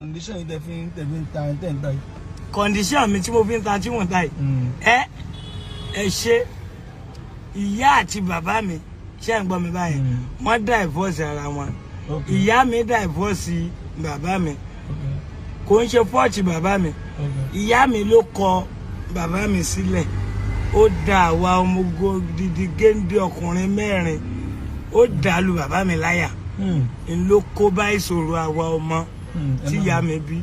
Condition yìí tẹ́ fi ń ta tẹ́ ń ta yìí. Condition mi tí mo fi ń ta tí mo ń ta yìí. Ẹ ṣe ìyá àti bàbá mi ṣé ń gbọ́ mi báyìí. Wọ́n divorce ara wọn. Ìyá mi divorce bàbá mi. Kò ń ṣe fọ́ọ̀tì bàbá mi. Ìyá mi ló kọ bàbá mi sílẹ̀. Ó dá àwa ọmọgo didi géńdé ọkùnrin mẹ́rin. Ó dàlù bàbá mi láyà. N ló kó bá ìṣòro àwa ọmọ tí ìyá mi bí.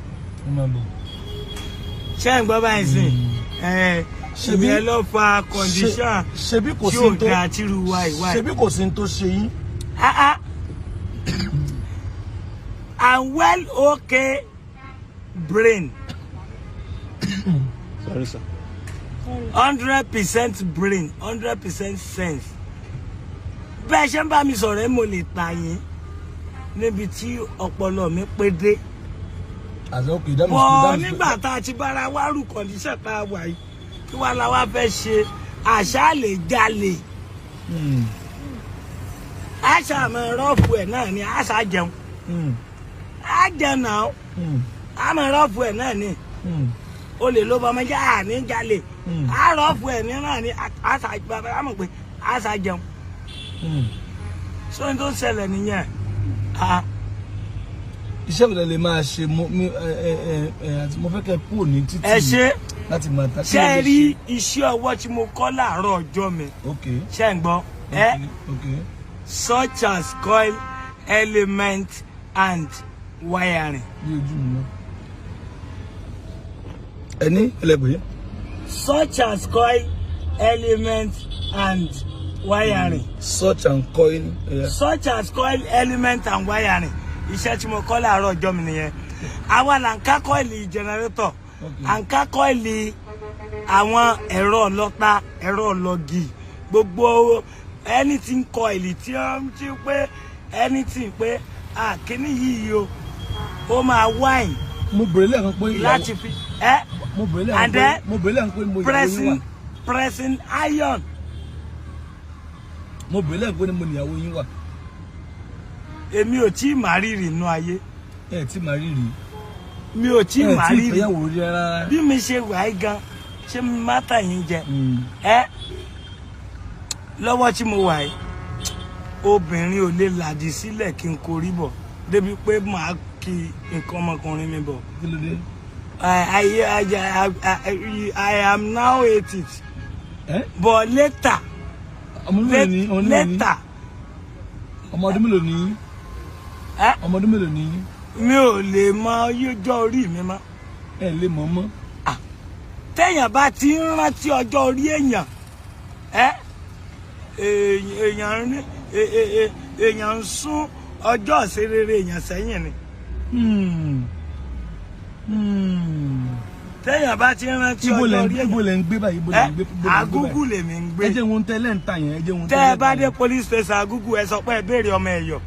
Ṣé ń gbọ́ báyìí sìn? Ṣebí ló fa condition ṣebí kò tí sí ò dá tírú wa ìwà. Ṣebí kò sí tó ṣe yín. I'm well okay brain. Sorry, sir. 100% brain, 100% sense. Bẹ́ẹ̀ ṣe ń bá mi sọ̀rọ̀ ẹ́ mo lè ta yín níbi tí ọpọlọ mi pé dé. Bọ̀ nígbà tá a ti bára wá rú condition tá a wà yìí kí wá la wá fẹ́ ṣe àṣà lè jalè. Àṣà mọ̀ rọ́ọ̀fù ẹ̀ náà ni àṣà jẹun. Á jẹun náà. Á mọ̀ rọ́ọ̀fù ẹ̀ náà ni. O lè ló bọmọ jẹ́ àní jalè. Á rọ́ọ̀fù ẹ̀ ní náà ni àṣà bàbá á mọ̀ pé àṣà jẹun. Sọ́ni tó ṣẹlẹ̀ nìyẹn. Iṣẹ́ ìwé lè máa ṣe mo fẹ́ kẹ́ kúrò ní títì. Ẹ ṣe láti máa ta. ṣe rí iṣẹ́ ọwọ́ tí mo kọ́ láàárọ̀ ọjọ́ mi. Ṣé ń gbọ́? Such as coil, element and wiring. Ẹni ẹlẹ́gbẹ̀ẹ́. Such as coil, element and wiring. Such and coil. Such as coil, element and wiring. Iṣẹ́ tí mo kọ́ láàárọ̀ ọjọ́ mi nìyẹn. Àwa là ń ká kọ́ìlì generator. À ń ká kọ́ìlì àwọn ẹ̀rọ ọlọ́ta, ẹ̀rọ ọlọ́gì. Gbogbo anything coil tí ó ń ti pé anything pé kíní yìí o ó máa wine. Mo bèrè lẹ́ẹ̀kan pé ìyàwó. Láti fi mo bèrè lẹ́ẹ̀kan pé mo ìyàwó yín wà. Pressing iron. Mo bèrè lẹ́ẹ̀kan pé mo ìyàwó yín wà. Èmi ò tí ì máa rírì inú ayé. Ẹ tí máa rírì. Mi ò tí ì máa rírì. Ẹ tí ìfẹ́yàwó rí rárá. Bí mi ṣe wà á gan ṣé mi má tà yín jẹ. Lọ́wọ́ tí mo wà yìí obìnrin ò lè làdí sílẹ̀ kí n korí bọ̀ débi pé màá kí nǹkan ọmọkùnrin mi bọ̀. Kí ló dé? I am now 80. But later. Later. Ọmọ ọdún mélòó ni? Ọmọ ọdún mélòó ni? Mi ò lè mọ ọjọ́ orí mi mọ́. Ẹ lè mọ̀ mọ́. Téèyàn bá ti ń rántí ọjọ́ orí èèyàn, èèyàn ń sún ọjọ́ ìṣerere èèyàn sẹ́yìn ni. Téèyàn bá ti ń rántí ọjọ́ orí èèyàn. Ibo lẹ ń gbé báyìí? Ibo lẹ ń gbé? Agúgù lèmi ń gbé. Ẹ jẹ́ wọn tẹ́lẹ̀ ń ta yẹn. Ẹ jẹ́ wọn tẹ́lẹ̀. Tẹ́ ẹ bá dé police station Agúgù ẹ sọ pé ẹ béèrè ọmọ Ẹ̀yọ̀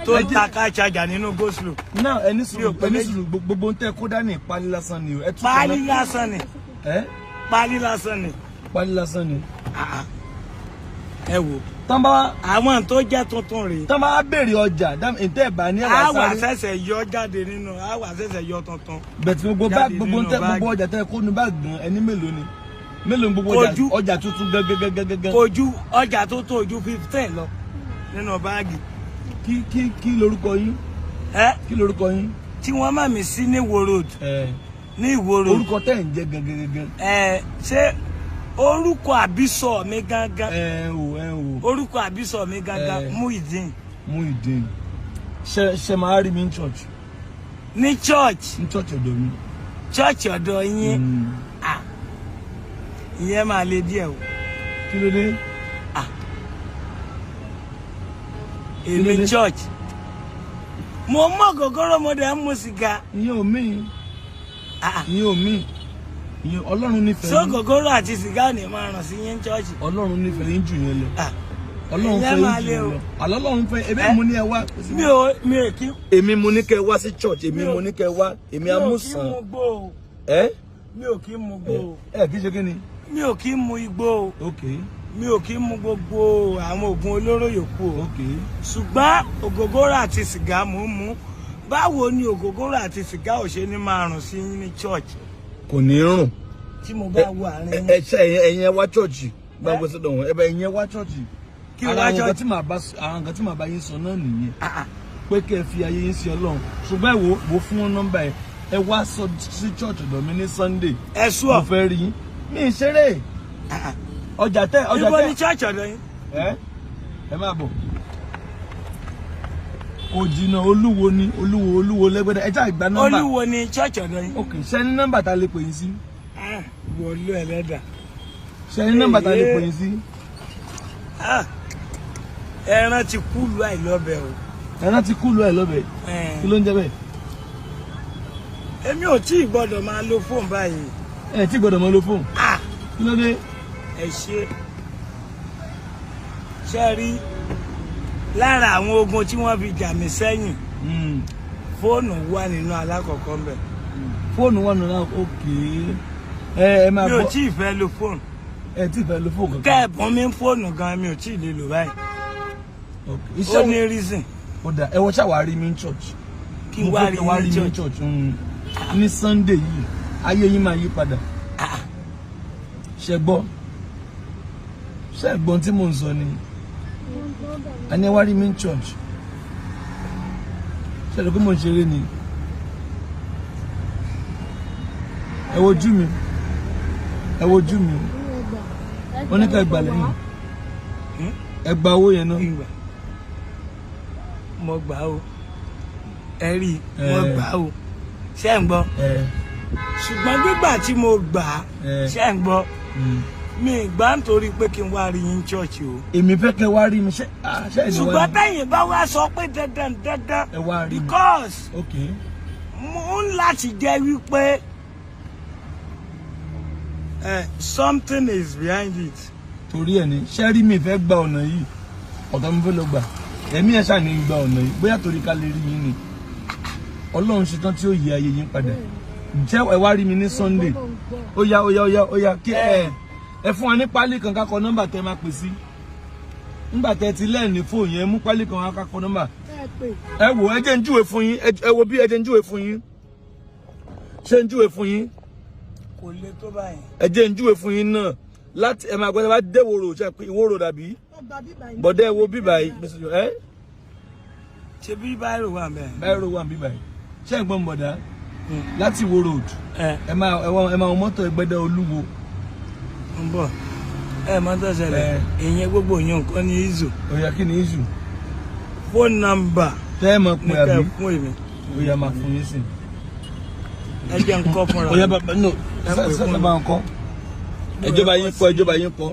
tó ń ta ká ṣàjà nínú go slow. Náà ẹni sùúrù gbogbo ń tẹ́ kó dání pálí lásán ni. Pálí lásán ni. Pálí lásán ni. Pálí lásán ni. Ẹ wò. Tán bá àwọn tó jẹ́ tuntun rèé. Tán bá béèrè ọjà ìtẹ́ ìbá ní ẹ̀wà sáré. Àwa ṣẹ̀ṣẹ̀ yọ jáde nínú àwa ṣẹ̀ṣẹ̀ yọ tuntun. Bẹ̀tì gbogbo ọjà tẹ́ kó nu bá gbọ̀n ẹni mélòó ni? Mélòó ni gbogbo ọjà tuntun gẹ́gẹ́gẹ́gẹ́? Ojú ọjà tó tó ojú 15 lọ nínú báàgì. Kí lorúkọ yín? Kí lorúkọ yín? Tí wọ́n máa mi sí ní Ìwó road. Ní Ìwó road. Orúkọ tẹ́ ń jẹ́ gẹ́gẹ́gẹ́. Ṣé orúkọ àbísọ̀ mi gangan? Orúkọ àbísọ̀ mi gangan Muideen. Muideen. Ṣé máa rí mi ní church? Ní church? Ní church ọ̀dọ̀ mi. Church ọ̀dọ̀ yín? Ìyẹn máa le díẹ̀ o. Kí ló dé? Èmi church. Mo mọ gògóró mo dẹ̀ ń mu sìgá. Ìyẹn ò mí. Ìyẹn ò mí. Ìyẹn Ọlọ́run nífẹ̀ẹ́ yín. So gògóró àti sìgá ni máa ràn sí yín church. Ọlọ́run nífẹ̀ẹ́ yín jù yẹn lọ. Ọlọ́run fẹ́ yín jù yẹn lọ. Ọlọ́run fẹ́ èmi mo ní ẹ wá. Mi ò kí. Èmi mo ní kẹ́ wá sí church. Èmi mo ní kẹ́ wá. Èmi amúsàn. Mi ò kí mu gbó. Kí ṣe kí ni? Mi ò kí mu igbó. Mi ò kí mu gbogbo àwọn oògùn olóró yòókù o. Ṣùgbọ́n ògógóró àti sìgá mò ń mu. báwo ni ògógóró àti sìgá ò ṣe ní máa rùn sí ní church? Kò ní rùn. Tí mo bá wà àárín ẹ ṣe ẹ̀yin wá church bá gbé sọ́dọ̀ wọn. Ẹ bá ẹ̀yin wá church. Kí wá church? Àwọn nǹkan tí màá bá yín sọ náà nìyẹn. Pé kẹ́ ẹ fi ayé yín sí Ọlọ́run. Ṣùgbọ́n ẹ wo fún wọn nọ́mbà ẹ. Ẹ wá sọ sí church ọ̀dọ̀ mi ní Sunday. Ẹ sùọ́. Mo fẹ́ rí yín. Mi ì ṣeré. Ọjà tẹ. Ibo ni church ọ̀dọ̀ yín? Ẹ máa bọ̀. Kò jìnnà Olúwo lẹ́gbẹ̀dẹ̀. Ẹ já ìgbà nọ́mbà. Olúwo ni church ọ̀dọ̀ yín. Ok, ṣé ní nọ́mbà tá lè pè yín sí? Wọlú ẹlẹ́dà. Ṣé ní nọ́mbà tá lè pè yín sí? Ẹran ti kúlù àìlọ́bẹ̀ o. Ẹran ti kúlù àìlọ́bẹ̀. Kí ló ń jẹ́ bẹ́ẹ̀? Èmi ò tí ì gbọ́dọ̀ máa lo fóònù báyìí. Ẹ tí gbọ́dọ̀ máa lo fóònù. Kí ló dé? Ẹ ṣe rí lára àwọn ogun tí wọ́n fi jà mí sẹ́yìn. Fóònù wà nínú alákọ̀ọ́kọ́ ń bẹ̀. Fóònù wà nínú òkè. Ẹ máa bọ̀. Mi ò tí ì fẹ́ lo fóònù. Ẹ tí ì fẹ́ lo fóònù kankan. Kẹ́ẹ̀bùn mi fóònù gan mi ò tí ì lè lò báyìí. Ó ní reason. Ọ̀dà ẹ wọ́n ṣàwárí mi ní church. Kí wá rí mi ní church. Ní Sunday yìí ayé yín máa yí padà. Ṣé gbọ́n tí mò ń sọ ni. Àní ẹ wá rí mi ní church. Ṣé ló kó mò ń ṣeré ni? Ẹ wojú mi. Wọ́n ní ká ẹ gbà lẹ́yìn. Ẹ gba owó yẹn náà. Mo gbà o. Ẹ rí mo gbà o. Ṣé ń gbọ́? Ṣùgbọ́n nígbà tí mo gbà ṣé ń gbọ́? Mi gbà nítorí pé kí n wá rí yín church o. Èmi fẹ́ kẹ́ wá rí mi ṣé ṣùgbọ́n tẹ̀yin bá wá sọ pé dandan ẹ wá rí mi. Because mo ń láti jẹ́ wípé something is behind it. Torí ẹ̀ ní ṣé rí mi fẹ́ gba ọ̀nà yìí ọ̀dọ̀ mi fẹ́ lọ gbà ẹ̀mí ẹ̀ ṣáà ní gba ọ̀nà yìí bóyá torí ká lè rí yín ni Ọlọ́run ṣetán tí ó yí ayé yín padà jẹ́ ẹ wá rí mi ní Sunday ó yá kí ẹ fún wa ní pálí kan ká kọ nọ́mbà tẹ́ máa pè sí nígbà tẹ́ ti lẹ́ẹ̀ni fóònù yẹn mú pálí kan ká kọ nọ́mbà ẹ wò ẹ jẹ́ ń júwe fún yín ẹ wo bí ẹ jẹ́ ń júwe fún yín ṣé ń júwe fún yín kò le tó báyìí ẹ jẹ́ ń júwe fún yín náà láti ẹ máa gbọ́dọ̀ bá dé wòrò ṣe pé ìwòrò dàbí bọ̀dẹ́ wo bíbà yìí ṣe bí báyìí wà bẹ́ẹ̀ báyìí wà bíbà yìí ṣé ń gbọ́n bọ̀dá láti wo road ẹ máa mọ́tò Ẹgbẹ́dá Olúwo ń bọ̀ mọ́tò ṣẹlẹ̀ ìyẹn gbogbo yẹn nǹkan ní izu òyà kí ni izu phone number tẹ́ ẹ mọ̀ pé àbí fún èmi òyà máa fún yín sí ẹ jẹ́ ń kọ́ fúnra òyà bàbá no sẹ́sẹ́ bá ń kọ́ ẹjọba yín kọ́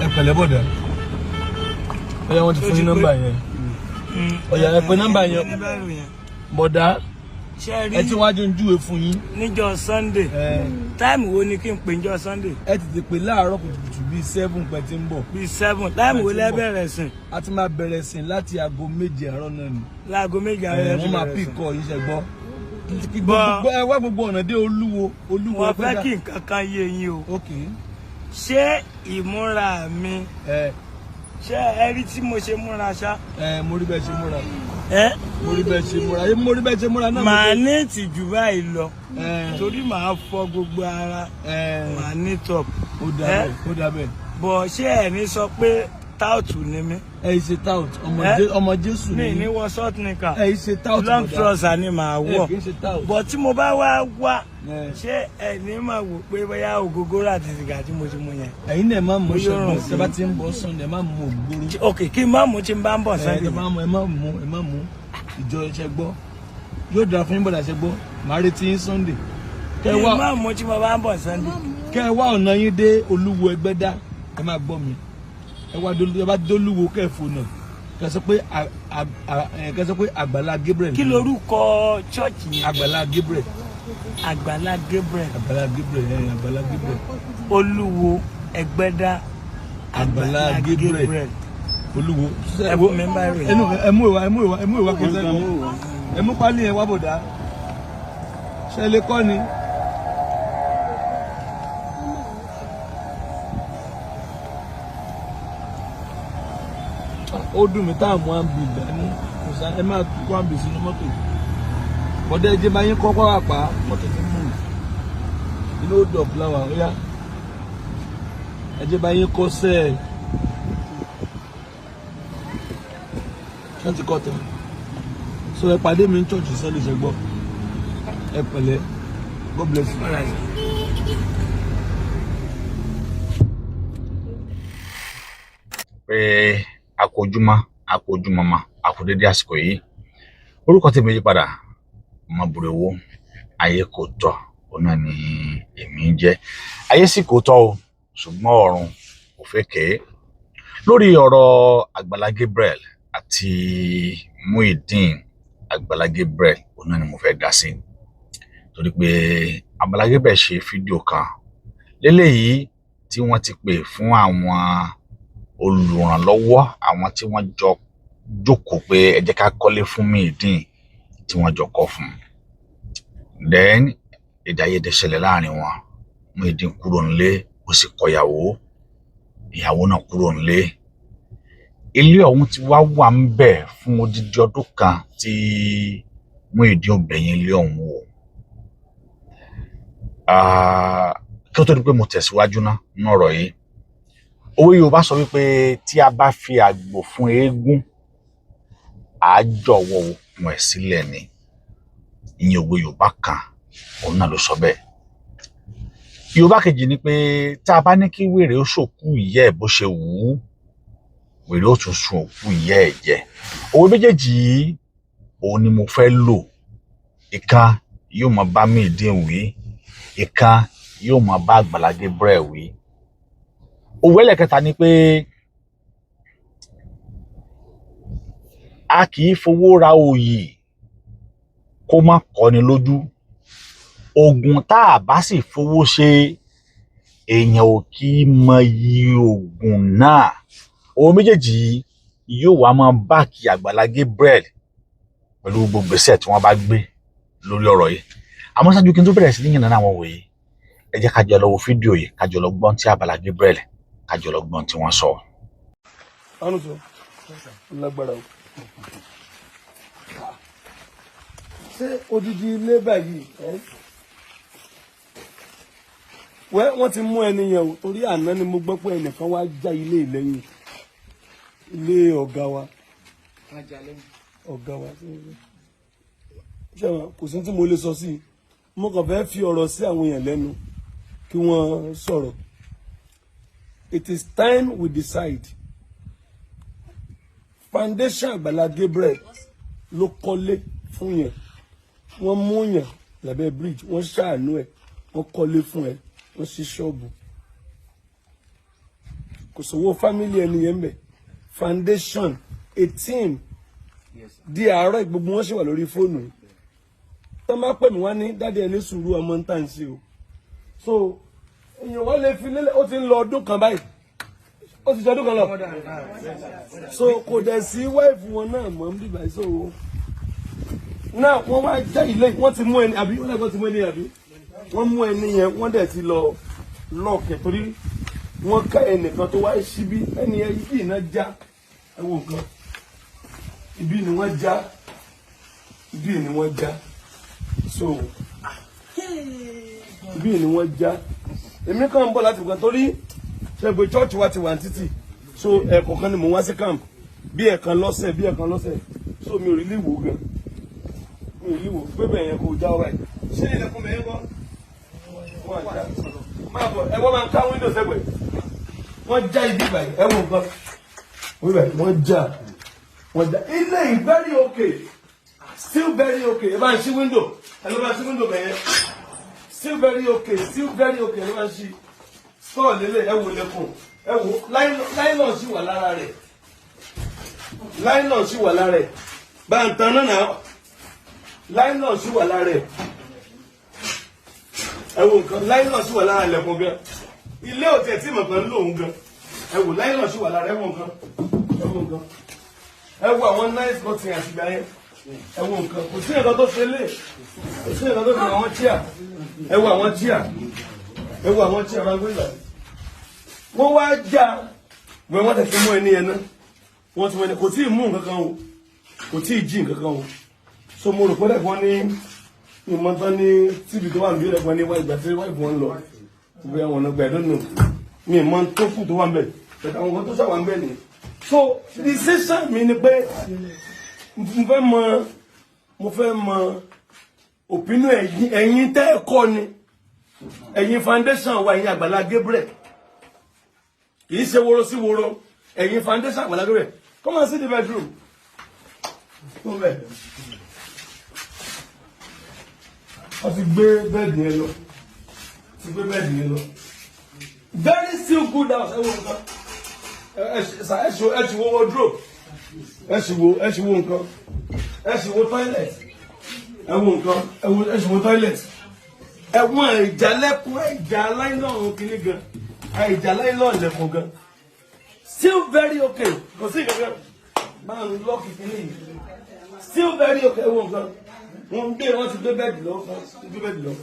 ẹ pẹ̀lẹ́ bọ̀dà ọ̀yà wọn ti fún yín nọ́mbà yẹn ọ̀yà ẹ pè nọ́mbà yẹn bọ̀dà ẹ tí wọ́n á jẹ́ ń júwe fún yín. níjọ́ Sunday táìmù wo ni kí n pè níjọ́ Sunday. ẹ tètè pè láàárọ̀ kùtùkùtù bíi 7 pẹ̀ tí ń bọ̀. bíi 7 táìmù wo lẹ bẹ̀rẹ̀ sìn. a ti máa bẹ̀rẹ̀ sìn láti aago 7 àárọ̀ náà ni. láago 7 àárọ̀ wọ́n máa pì kọ́ yín ṣe gbọ́. ẹ wá gbogbo ọ̀nà dé Olúwo wọ́n fẹ́ kí nǹkan kan yé yín o. ṣé ìmúra mi ṣé ẹ rí tí mo ṣe múra ṣá. mo rí bẹ́ẹ̀ ṣe múra. mo rí bẹ́ẹ̀ ṣe múra náà. màá ní ìtìjú báyìí lọ torí màá fọ gbogbo ara màá ní top. ó dà bẹ́ẹ̀. bọ̀ ṣé ẹ̀ ní sọ pé táùtù ni mí. ẹ ṣe tout ọmọ Jésù ni. mi ní wọ short nika. ẹ ṣe tout long trouser ni màá wọ. bọ̀ tí mo bá wá ṣé ẹ ní máa wò pé bóyá ògógóró àti sìgá tí mo ti mu yẹn. ẹ̀yin náà máa mú ṣọgbọn tí a bá ti ń bọ̀ Sunday ẹ máa mú ògógóró. ok kí n má mú tí n bá ń bọ̀ Sunday. ẹ má mú ìjọ ẹṣẹ gbọ́ yóò dára fún yín bọ̀dà ṣẹ gbọ́ màá retí yín Sunday. kí n má mú tí mo bá ń bọ̀ Sunday. kẹ́ ẹ wá ọ̀nà yín dé Olúwo Ẹgbẹ́dá ẹ máa gbọ́ mi ẹ bá dólúwo kẹfù náà kẹsọ pé Àgbàlá Gabriel. kí lorúkọ church yẹn. Àgbàlá Gabriel. Àgbàlá Gabriel. Àgbàlá Gabriel. Olúwo Ẹgbẹ́dá. Àgbàlá Gabriel. Olúwo. ẹbú mi bá rè. ẹ mú ìwà kẹsẹ kan ẹ mú pálí ẹ wá bòdá ṣe lè kọ́ ni ó dùn mí táàmù àbí ìdání kò sá ẹ máa kó àbí sínú mọ́tò bọ́dẹ̀ ẹjẹ́ bá yín kọ́kọ́ àpá mọ́tò ti mú inú ó dọ̀ fúláwà ó yá ẹjẹ́ bá yín kọ́ sẹ́ẹ̀ ṣáàtì kọ́tẹ̀ so ẹ pàdé mi ní church sẹ́lẹ̀ ṣẹ́gbọ́ ẹ pẹ̀lẹ́ God bless you. Pé akójúmọ́ ma akódédé àsìkò yìí orúkọ tí mi yí padà ọmọ bùrẹ̀wò ayé kò tọ́ ọ̀nà ni èmi ń jẹ́ ayé sì kò tọ́ o ṣùgbọ́n ọ̀run kò fẹ́ kẹ́ lórí ọ̀rọ̀ Àgbàlá Gabriel àti Muyideen Àgbàlá Gabriel ọ̀nà ni mo fẹ́ dá sí torí pé Àgbàlá Gabriel ṣe fídíò kan lélẹ́yìí tí wọ́n ti pè fún àwọn olùrànlọ́wọ́ àwọn tí wọ́n jọ jókòó pé ẹ jẹ́ ká kọ́lé fún Muyideen tí wọ́n jọ kọ́ fún then èdèàìyedè ṣẹlẹ̀ láàrin wọn Muyideen kúrò nílé ó sì kọ ìyàwó náà kúrò nílé ilé ọ̀hún ti wá wà ń bẹ̀ fún odidi ọdún kan tí Muyideen ò bẹ̀yìn ilé ọ̀hún wò kí ó tó di pé mo tẹ̀síwájú ná nínú ọ̀rọ̀ yìí òwe Yorùbá sọ wípé tí a bá fi àgbò fún eégún á jọ̀wọ́ okùn ẹ̀ sílẹ̀ ni ìyẹn òwe Yorùbá kan òun náà ló sọ bẹ́ẹ̀ Yorùbá kejì ni pé tá a bá ní kí wèrè ó ṣòkú ìyá ẹ̀ bó ṣe wù ú wèrè ó tún sun òkú ìyá ẹ̀ jẹ òwe méjèèjì yìí òun ni mo fẹ́ lò ìkan yóò máa bá Muyideen wí ìkan yóò máa bá Àgbàlá Gabriel wí òwe ẹlẹ́kẹta ni pé a kì í fowó ra òyì kó má kọ́ni lójú oògùn tá a bá sì fowó ṣe èèyàn ò kì í mọyì oògùn náà òwe méjèèjì yóò wá máa báàkì Àgbàlá Gabriel pẹ̀lú gbogbo gbèsè tí wọ́n bá gbé lórí ọ̀rọ̀ yìí àmọ́ ṣáájú kí n tó bẹ̀rẹ̀ sí ní yìnbọn àwọn òwe yìí ẹ jẹ́ ká jọ lọ wo fídíò yìí ká jọ lọ gbọ́n tí Àgbàlá Gabriel ká jọ lọ gbọ́n tí wọ́n sọ. lágbára o ṣé odidi ilé báyìí wọ́n ti mú ẹni yẹn o torí àná ni mo gbọ́ pé ẹnìkan wá já ilé ìlẹ́yìn ilé ọ̀gá wa ṣẹ́wọ̀n kò sí tí mo lè sọ sí i mo kàn fẹ́ fi ọ̀rọ̀ sí àwọn èèyàn lẹ́nu kí wọ́n sọ̀rọ̀. It is time we decide. Foundation Àgbàlá Gabriel ló kọ́lé fún yẹn wọ́n mú yẹn lábẹ́ bridge wọ́n ṣàánú ẹ̀ wọ́n kọ́lé fún ẹ̀ wọ́n ṣí ṣọ́ọ̀bù kò sówó family ẹni yẹn bẹ̀ foundation a team di àárọ̀ gbogbo wọn ṣì wà lórí fóònù tó máa pè mí wá ní dáadé ẹni sùúrù ọmọ ń tàn sí o so èèyàn wọ́n lè fi lélẹ̀ ó ti ń lọ ọdún kan báyìí ó ti jọ ọdún kan lọ so kò dẹ̀ sí wáìfù wọn náà mọ̀ ń bí báyìí so náà wọ́n wá já ilé wọ́n ti mú ẹni àbí wọ́n lẹ́gbọ́n ti mú ẹni àbí wọ́n mú ẹni yẹn wọ́n dẹ̀ ti lọ lọ́ọ̀kẹ́ torí wọ́n ká ẹnìkan tó wá síbí ẹni yẹn ibi iná já ẹ wo nǹkan ibi ni wọ́n já ibi ni wọ́n já so ibi ni wọ́n já èmi kàn ń bọ̀ láti gbà torí ṣẹ́gbẹ́ church wa ti wà ní títì so ẹ̀ẹ̀kọ̀ọ̀kan ni mò ń wá sí camp bí ẹ̀ẹ̀kan lọ́sẹ̀ so mi ò rí lè wò gan mi ò rí wò pé bẹ̀yẹn kò já ọ̀rá yìí ṣé ilẹ̀kùn bẹ̀yẹn kọ́ wọ́n já máa bọ̀ ẹ̀wọ́n máa ń ká window sẹ́gbẹ̀ wọ́n já ibi ìbàyẹ̀ ẹ̀wọ̀n gan wọ́n já ilé yìí very okay still very okay ẹ bá ń ṣí window ẹ ló bá ń ṣí window bẹ̀yẹn still very okay ẹ ló bá ń ṣí store lélẹ̀ ẹ wò lẹ́kùn ẹ wò láìlọ́n sì wà lára rẹ̀ láìlọ́n sì wà lára rẹ̀ bá ń tan náà láìlọ́n sì wà lára rẹ̀ ẹ wò nǹkan láìlọ́n sì wà lára lẹ́kùn gan ilé òtí ẹ̀ tí mọ̀ kan ń lòun gan ẹ wò láìlọ́n sì wà lára ẹ wò nǹkan ẹ wò àwọn nice cotton àtìgbà yẹn ẹ wò nǹkan kò sí nǹkan tó ṣe lé kò sí nǹkan tó ṣe àwọn tíà ẹ wò àwọn tíà máa ń gbé ìgbà wọ́n wá já wọ́n tẹ̀sí mú ẹni yẹn náà wọ́n ti wọ́n ní kò tí ì mú nǹkan kan o kò tí ì jí nǹkan kan o so mo rò pé dẹ̀gbọ́n ní ìmọ̀ tán ní tíbi tó wà níbi dẹ̀gbọ́n ní ìgbà tí wáìfù wọn lọ ìgbé àwọn ọ̀nà gbẹ̀dọ̀ nù mi ìmọ̀ tó kù tó wà ń bẹ̀ bẹ̀tẹ̀ àwọn nǹkan tó ṣàwà ń bẹ̀ ni so decision mi ni pé mo fẹ́ mọ opinion ẹ̀yin tẹ́ ẹ kọ́ ni ẹ̀yin foundation wa ẹ̀yin Àgbàlá Gabriel kì í ṣe woro sí woro ẹ̀yin foundation Àgbàlá Gabriel come and see the bedroom. Wọ́n ti gbé bẹ́ẹ̀dì yẹn lọ. Very still good house. Ẹ ṣì wo wardrobe. Ẹ ṣì wo nǹkan. Ẹ ṣì wo toilet. Ẹ wo nǹkan. Ẹ ṣì wo toilet. Ẹ̀wọ̀n ìjàlẹ̀kùn ìjà láìlọ́run kìíní gan. Ìjà láìlọ́run lẹ̀kùn gan. Still very okay. Kò sí ìkankan. Máa ń lọ́ọ̀kì kìíní yìí. Still very okay. Ẹ wo nǹkan. Wọ́n ti gbé bẹ́ẹ̀dì lọ.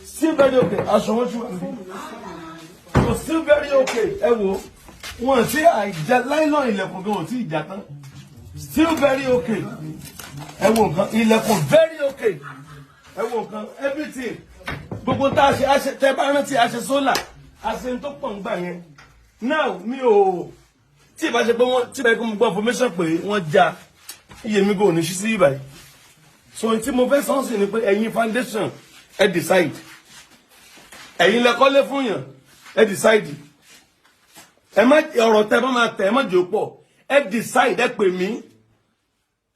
Still very okay. Aṣọ wọn ti wà níbí. So still very okay. Ẹ wo wọn ti àìjà láìlọ́run ilẹ̀kùn gan ò tí ìjà tán. Still very okay. Ẹ wo nǹkan. Ilẹ̀kùn very okay. Ẹ wo nǹkan. Everything. Gbogbo tá a ṣe tẹ bá rántí a ṣe sólà. A ṣe ń tó pọ̀ ń gbà yẹn. Now mi ò tí ìbá ṣe pé wọ́n tí ìbá ṣe pé mo gbọ́ information pé wọ́n já iye mi kò ní ṣí sí ìbàyí. So tí mo fẹ́ sọ sí ni pé ẹ̀yin foundation ẹ decide. Ẹ̀yin lẹ kọ́lé fún yàn ẹ decide. Ẹ má ọ̀rọ̀ tẹ́ bá máa tẹ̀ ẹ má jẹ́ pọ̀. Ẹ decide ẹ pè mí.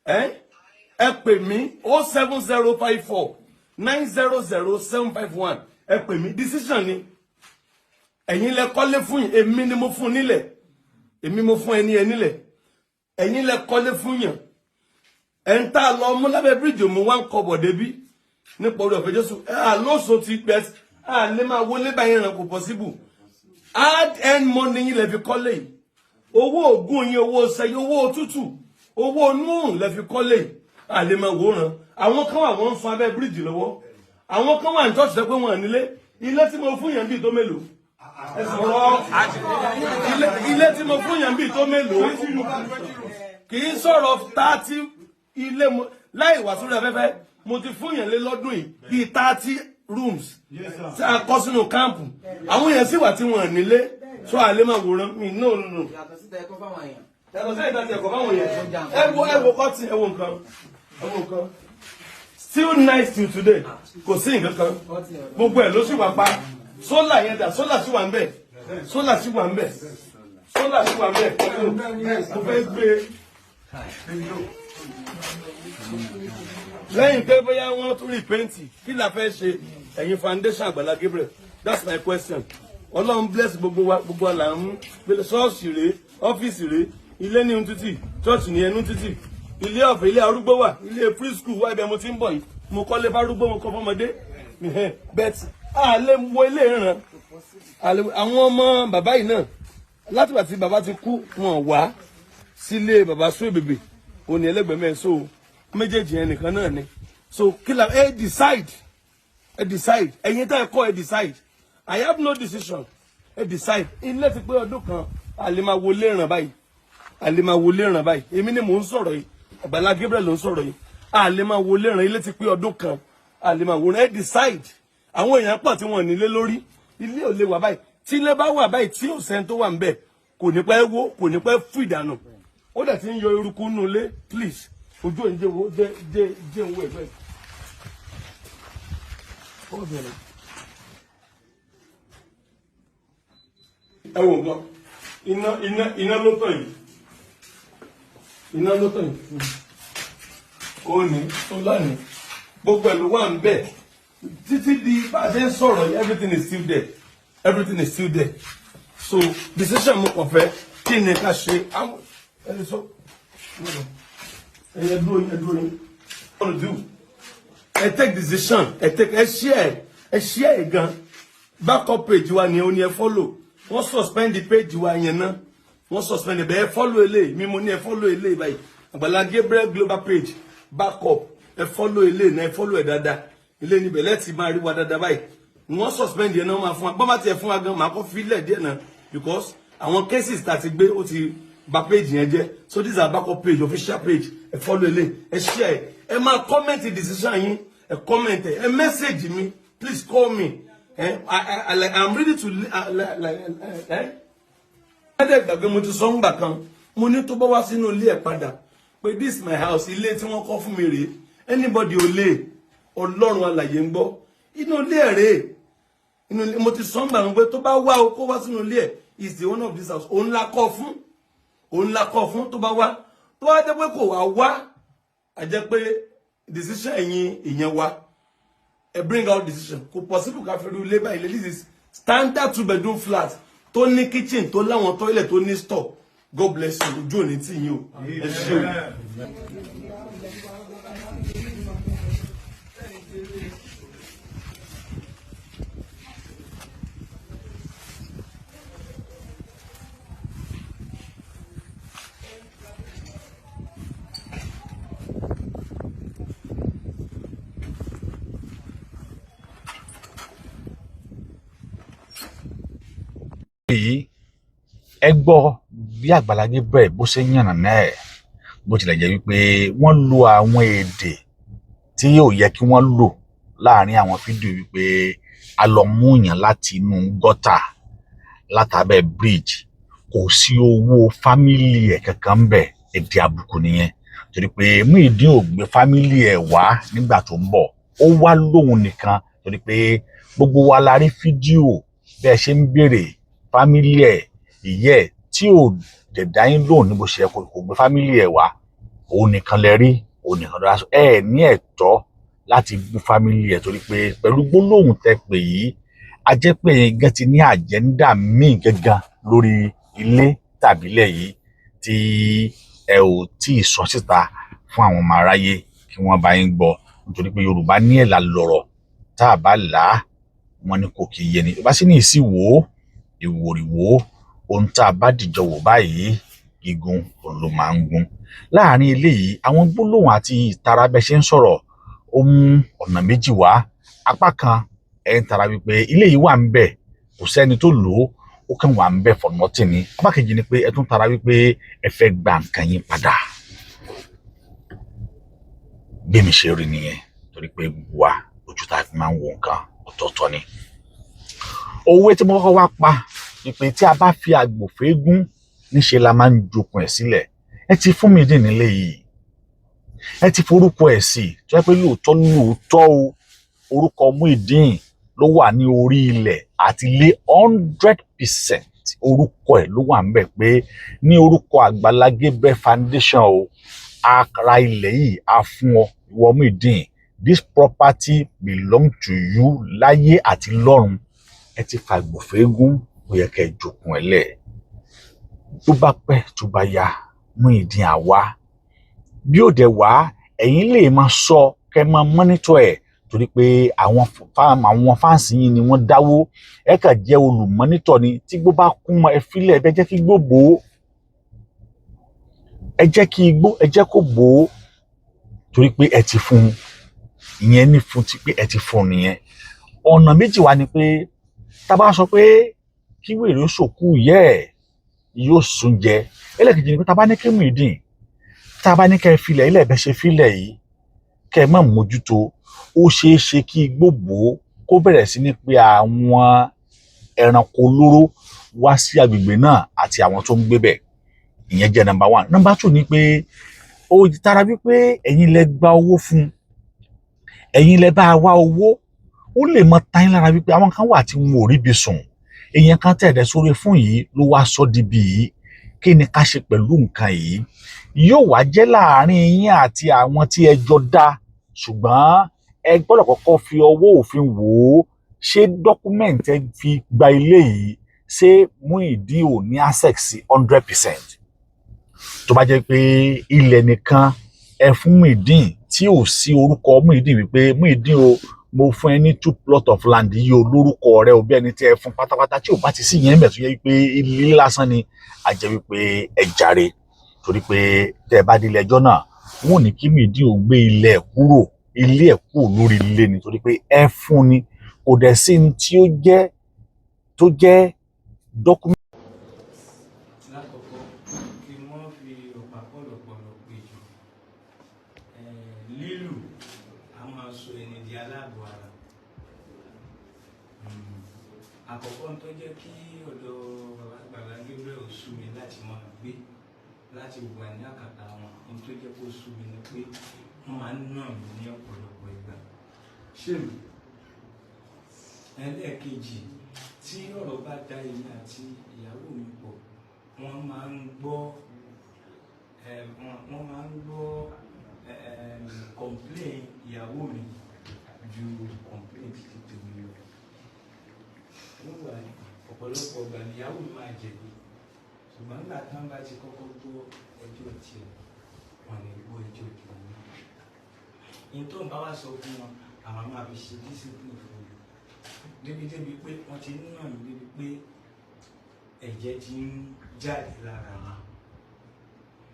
Ẹ pè mí 07054 900 751. Ẹ pè mí decision ni. Ẹ̀yin lẹ kọ́lé fún yàn èmi ni mo fún nílẹ̀. Èmi mo fún ẹni ẹ nílẹ̀. Ẹ̀yin lẹ kọ́lé fún yàn. En ta lọ mú lábẹ́ bridge mo wá ń kọ́bọ̀ débí nípa orí ọ̀fẹ́ Jésù lóso ti pẹ́ lè máa wọlé báyìí ràn kò possible hard earn money yín lẹ fi kọ́lé yìí owó ògùn yín owó ṣẹyìn owó òtútù owó nùún lẹ fi kọ́lé yìí lè máa wòran àwọn kan wà wọ́n ń fún abẹ́ bridge lọ́wọ́ àwọn kan wà ní church pé wọ́n nílé ilé tí mo fún yàn bíi tó mélòó ẹ sọ̀rọ̀ ilé tí mo fún yàn bíi tó mélòó kì í sọ̀rọ̀ 30 ilé mo láì wá sórí afẹ́fẹ́ mo ti fún yẹn lé lọ́dún yìí bíi 30 rooms tí a kọ́ sínú káàmpù àwọn èèyàn sì wà tí wọ́n nílé so àlè máa wòran mi no. yàtọ̀ sí ẹ̀kọ́ fáwọn èèyàn. yàtọ̀ sí ẹ̀kọ́ fáwọn èèyàn ẹ wo kọ́tì ẹ wo nǹkan still nice till today kò sí nǹkan kan gbogbo ẹ̀ ló sì wà pa sólà yẹn dà sólà sì wà ń bẹ̀ mo fẹ́ gbé lẹ́yìn pé bóyá wọ́n tún rí pẹ́ǹtì kí la fẹ́ ṣe ẹ̀yin foundation Àgbàlá Gabriel that's my question Ọlọ́run bless gbogbo wa là ń gbélé ṣọ́ọ̀ṣì rèé ọ́fíìsì rèé ilé ní títì ṣọ́ọ̀ṣì ní ẹnu títì ilé ọ̀fẹ́ ilé arúgbó wà ilé free school wà ibẹ̀ mo ti ń bọ̀ yìí mo kọ́lé fárúgbó mo kọ́ fọ́mọdé bet a lè wo ilé ìran àwọn ọmọ bàbá yìí náà látìgbà tí bàbá ti kú wọn wá sílé bàbá Suebebe òní ẹlẹgbẹmẹ so méjèèjì yẹn nìkan náà ni so kila ẹ decide ẹ̀yin tá ẹ kọ́ ẹ decide I have no decision ẹ decide ilé ti pé ọdún kan àlè máa wọlé ìràn báyìí èmi ni mò ń sọ̀rọ̀ yìí Àgbàlá Gabriel ló ń sọ̀rọ̀ yìí àlè máa wọlé ìràn ilé ti pé ọdún kan àlè máa wọlé ẹ decide àwọn èèyàn pọ̀ tí wọ́n nílé lórí ilé ò lè wà báyìí tí ilé bá wà báyìí tí ò sẹ́ni tó wà ń bẹ̀ kò ní pẹ́ wó kò ní pẹ́ fún ìdànù ó dẹ̀ ti ń yọ eruku nù lé please ojú ẹ̀ ń jẹ́ wo jẹ́ ń wo ẹ̀fẹ́. ẹ wò nǹkan iná ló tàn yìí ó ní tó lánìí gbogbo ẹ̀ ló wà ń bẹ̀ títí di bá a ṣe ń sọ̀rọ̀ yìí everything is still there so decision mo kàn fẹ́ kí ni ká ṣe ẹni sọ ẹ dúró yín what to do ẹ take decision ẹ share gan backup page wa ni ó ní ẹ follow wọ́n suspend the page wa yẹn náà wọ́n suspend ẹ bẹ́ẹ̀ follow eléyìí mímú ní ẹ follow eléyìí báyìí Àgbàlá Gabriel global page backup ẹ follow eléyìí náà ẹ follow ẹ dáadáa ilé níbẹ̀ lẹ́tì máa rí wa dáadáa báyìí wọ́n suspend yẹn náà máa fún wa bọ́n bá tiẹ̀ fún wa gan máa kọ́ fílẹ̀ díẹ̀ náà because àwọn cases tá ti gbé ó bà page yẹn jẹ́. So this is our backup page, official page. Ẹ follow ele, ẹ share, ẹ máa comment decision yín, ẹ comment, ẹ message me, please call me. I'm ready to ẹ gbàgbé mo ti sọ ńgbà kan, mo ní tó bá wá sínú ilé ẹ̀ padà pé this is my house, ilé tí wọ́n kọ́ fún mi rèé. Anybody ò lè, Ọlọ́run alààyè ń gbọ́. Inú ilé ẹ̀ rèé. Inú ilé mo ti sọ ńgbà kan pé tó bá wá o kó wá sínú ilé ẹ̀ is the owner of this house. Òun la kọ́ fún tó bá wá. Tó wá jẹ́ pé kò wá a jẹ́ pé decision ẹ̀yin ìyẹn wá. Ẹ bring out decision. Kò possible ká fi ru ilé báyìí. This is standard 2-bedroom flat. Tó ní kitchen, tó láwọn toilet, tó ní store. God bless you. Ojú òní tì yín o. Ẹ ṣé o. Yìí ẹ gbọ́ bí Àgbàlá Gabriel bó ṣe yànnà náà bó tilẹ̀ jẹ́ wípé wọ́n lo àwọn èdè tí yóò yẹ kí wọ́n lò láàrin àwọn fídíò wípé a lọ mú yàn láti inú gọ́tà látàbẹ̀ bridge, kò sí owó fámìlì ẹ̀ kankan ń bẹ̀, èdè àbùkù nìyẹn. Torí pé Muyideen ò gbé fámìlì ẹ̀ wá nígbà tó ń bọ̀, ó wá lóhun nìkan. Torí pé gbogbo wa la rí fídíò bẹ́ẹ̀ ṣe ń béèrè fámìlì ẹ̀, ìyá ẹ̀ tí ò dẹ̀dá yín lóhùn ní bó ṣe kò gbé fámìlì ẹ̀ wá, òun nìkan lẹ rí, òun nìkan lọ́dọ̀ aṣọ ẹ̀ ní ẹ̀tọ́ láti bú fámìlì ẹ̀. Torí pé pẹ̀lú gbólóhùn tẹ pè yìí a jẹ́ pé ẹ̀yin gan ti ní àjẹ́ńdà míì gangan lórí ilé tàbí ilẹ̀ yìí tí ẹ ò tí ì sọ síta fún àwọn ọmọ aráyé kí wọ́n bá yín gbọ́. Nítorí pé Yorùbá ní ẹ̀là lọ̀rọ̀ tá a bá là á wọn ní kò kì í yé ni. Bá sì ní ìsì wò ó ìwòrìwò ohun tá a bá dìjọ wò báyìí igun òun ló máa ń gún. Láàárín eléyìí àwọn gbólóhùn àti ìtara bẹ ṣe ń sọ̀rọ̀ ó mú ọ̀nà méjì wá. Apá kan ẹ̀ ń tara wípé ilé yìí wà ń bẹ̀ kò sẹ́ni tó lò ó kàn wà ń bẹ̀ for nothing ni. Apá kejì ni pé ẹ tún tara wípé ẹ fẹ́ gba nǹkan yín padà. Bí mi ṣe rí nìyẹn. Torí pé gbogbo wa ojú tá a fi máa ń wo nǹkan ọ̀tọ̀ọ̀tọ̀ ni. Òwe tí mo kọ́kọ́ wá pa ni pé tí a bá fi àgbò fẹ́gún níṣe la máa ń jokun ẹ̀ sílẹ̀. Ẹ ti fún Muyideen nílé yìí, ẹ ti forúkọ ẹ̀ sí tó yẹ pé lóòótọ́ o orúkọ Muyideen ló wà ní orí ilẹ̀ àti ilé 100% orúkọ ẹ̀ ló wà ńbẹ̀ pé ní orúkọ Àgbàlá Gabriel Foundation o a ra ilẹ̀ yìí a fún ọ ìwọ Muyideen, this property belong to you láyé àti lọ́run. Ẹ ti fàgbò fẹ́gún ó yẹ kẹ́ ẹ jokun ẹ̀ lẹ̀. Tó bá pẹ́ tó bá yá Muyideen àwa bí ó dẹ̀ wá ẹ̀yin lè máa sọ kẹ́ máa mọ́nítọ̀ ẹ̀. Torí pé àwọn fáǹsì yín ni wọ́n dáwó, ẹ kàn jẹ́ olùmọ́nítọ̀ ni. Tí igbó bá kún mọ́ ẹ fílẹ̀ ẹ jẹ́ kí igbó bò ó, ẹ jẹ́ kí igbó ẹ jẹ́ kó bò ó. Torí pé ẹ ti fún un ìyẹn ní fún ti pé ẹ ti fún un nìyẹn. Ọ̀nà méjì wá ni pé tá a bá sọ pé kí wèrè ó sòkú yẹ ẹ̀ yóò sún jẹ. Ẹlẹ́kejì ni pé tá a bá ní kí Muyideen tá a bá ní kẹ́ ẹ filẹ̀ ilẹ̀ bẹ́ ṣe filẹ̀ yìí kẹ́ ẹ má mójútó, ó ṣeé ṣe kí igbó bò ó kó bẹ̀rẹ̀ sí ní pé àwọn ẹranko olóró wá sí agbègbè náà àti àwọn tó ń gbé bẹ̀. Ìyẹn jẹ́ number 1. Number 2 ni pé ó tara wípé ẹ̀yin lẹ gba owó fún, ẹ̀yin lẹ bá wá owó, ó lè mọ táyín lára wípé àwọn kan wà tí wọn ò ríbi sùn, èèyàn kan tẹ̀lé sórí fún yìí ló wá sọ dibi yìí, kí ni ká ṣe pẹ̀lú nǹkan yìí? Yóò wá jẹ́ láàárín yín àti àwọn tí ẹ jọ dá, ṣùgbọ́n ẹ gbọ́dọ̀ kọ́kọ́ fi ọwọ́ òfin wò ó. Ṣé dọ́kúmẹ̀ntì ẹ fi gba ilé yìí ṣé Muyideen ò ní access sí 100%? Tó bá jẹ́ pé ilẹ̀ nìkan ẹ fún Muyideen tí ò sí orúkọ Muyideen wípé Muyideen o mo fún ẹ ní 2 plot of land yìí o lórúkọ rẹ o bí ẹni tí ẹ fún pátápátá, tí ò bá ti sí yẹn bẹ̀ tó yẹ wípé ilé lásán ni, a jẹ́ wípé ẹ jàre. Torí pé tẹ́ ẹ bá délé ẹjọ́ náà wọn ò ní kí Muyideen ò gbé ilé ẹ̀ kúrò, ilé ẹ̀ kúrò lórí ilé ni. Torí pé ẹ fún ni kò dẹ̀ sí ní tí ó jẹ́ tó jẹ́ dọ́kúmẹ́ntì. lákọ̀ọ́kọ́ kí tó jẹ́ kí ọ̀dọ̀ bàbá Gabriel ò sú mi láti máa gbé láti wà ní àkàtà wọn ní tó jẹ́ kó sú mi ni pé wọ́n máa ń nà mí ní ọ̀pọ̀lọpọ̀ ìgbà. ṣé mi ẹlẹ́ẹ̀kejì tí ọ̀rọ̀ bá dá èmi àti ìyàwó mi pọ̀ wọ́n máa ń gbọ́ complain ìyàwó mi ju complain títí tèmi lọ. nígbà ọ̀pọ̀lọpọ̀ ọgbà níyàwó mi máa jẹ̀bi ṣùgbọ́n nígbà tí wọ́n bá ti kọ́kọ́ gbọ́ ẹjọ́ tiẹ̀ wọ́n lè gbọ́ ẹjọ́ tiẹ̀ náà. ní tó ń bá wá sọ fún wọn àwọn máa fi ṣe discipline fún mi débi pé wọ́n ti ń nà mí débi pé ẹ̀jẹ̀ ti ń jáde lára mi.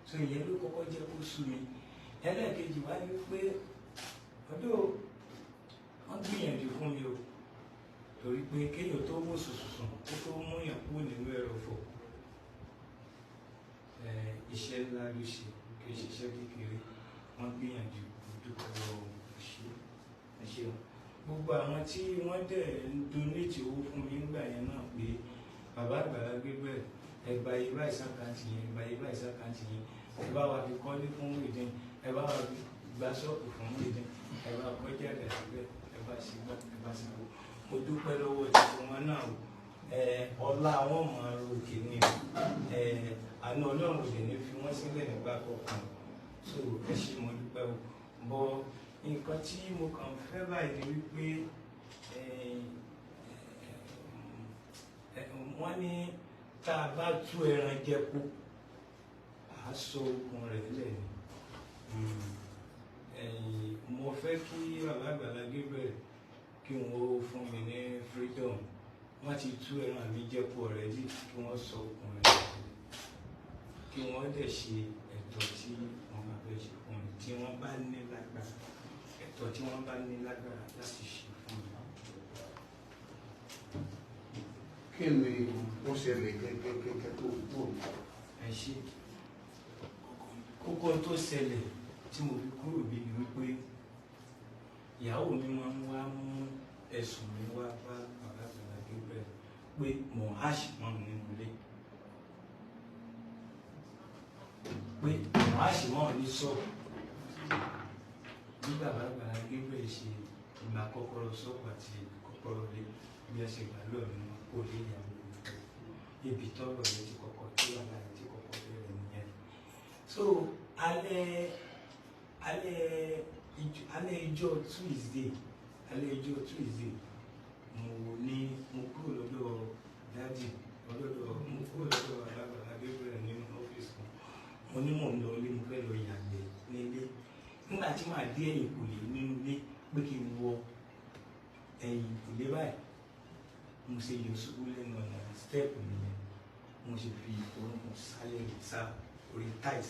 so ìyẹn ló kọ́kọ́ jẹ́ kó sú mi. ẹlẹ́ẹ̀kejì wá ní pé ọdún wọ́n gbìyànjú fún mi o torí pé kéèyàn tó wò sùsùsùn kó tó mú yàn kúrò nínú ẹ̀rọ̀fọ̀ iṣẹ́ ńlá ló ṣe kì í ṣiṣẹ́ kékeré. wọ́n gbìyànjú dúpọ̀ lọ́wọ́ ṣe gbogbo àwọn tí wọ́n dẹ̀ ń donate owó fún mi nígbà yẹn náà pé bàbá Àgbàlá Gabriel ẹgbà ìbá ìsàkáǹtì yẹn ẹgbà ìbá ìsàkáǹtì yẹn ẹ bá wa fi kọ́lé fún Muyideen ẹ bá wa fi gba ṣọ́ọ̀bù fún Muyideen ẹ bá kọjá rẹ̀ síbẹ̀ ẹ bá ṣe gbọ́ ẹ bá ṣe gbọ́. mo dúpẹ́ lọ́wọ́ títí wọn náà ọlá wọn máa ro òkè ní àánú Ọlọ́run kò lè ní fi wọ́n sílẹ̀ nígbà kọ̀ọ̀kan. so ẹ ṣé mo dúpẹ́ o bọ́ nǹkan tí mo kàn fẹ́ báyìí ni wípé wọ́n ní tá a bá tú ẹran jẹ kó a sọ okùn rẹ̀ lẹ̀ ni. mo fẹ́ kí bàbá Àgbàlá Gabriel kí wọ́n fún mi ní freedom. wọ́n ti tú ẹran mi jẹ kó already kí wọ́n sọ okùn rẹ̀ lẹ̀ kí wọ́n dẹ̀ ṣe ẹ̀tọ́ tí wọ́n máa fẹ́ ṣe fún mi tí wọ́n bá ní lágbára ẹ̀tọ́ tí wọ́n bá ní lágbára láti ṣe fún mi. kí ni wọ́n ṣẹlẹ̀ kẹ́kẹ́kẹ́ tó tó? ẹ ṣe kókó tó ṣẹlẹ̀ tí mo fi kúrò bí ni wípé ìyàwó mi máa ń wá mú ẹ̀sùn mi wá bá bàbá Àgbàlá Gabriel pé mò ń háṣì mọ́ mi nínú ilé pé mò ń háṣì mọ́ mi ní ṣọ́ọ̀bù. bí bàbá Àgbàlá Gabriel ṣe ìgbà kọ́kọ́rọ́ ṣọ́ọ̀bù àti kọ́kọ́rọ́ lé bí ẹ ṣe gbà lọ́ọ̀ mi kó lé ìyàwó mi ibi tọ́rọ̀ rẹ ti kọ́kọ́ tí wà láyé tí kọ́kọ́ bẹ̀rẹ̀ nìyẹn. so alẹ́ ijọ́ Tuesday mo kúrò lọ́dọ̀ dájì mo kúrò lọ́dọ̀ Àgbàlá Gabriel nínú ọ́fíìsì mo ní mò ń lọ ilé mo fẹ́ lọ yàgbẹ́ nílé. nígbà tí màá dé ẹ̀yìn kùlé nínú ilé pé kí n wọ ẹ̀yìn kùlé báyìí mo ṣe yọ ṣubú lẹ́nu ọ̀nà stẹ́ẹ̀pù nìyẹn mo ṣe fi orúnkún sálẹ̀ sá orí táìs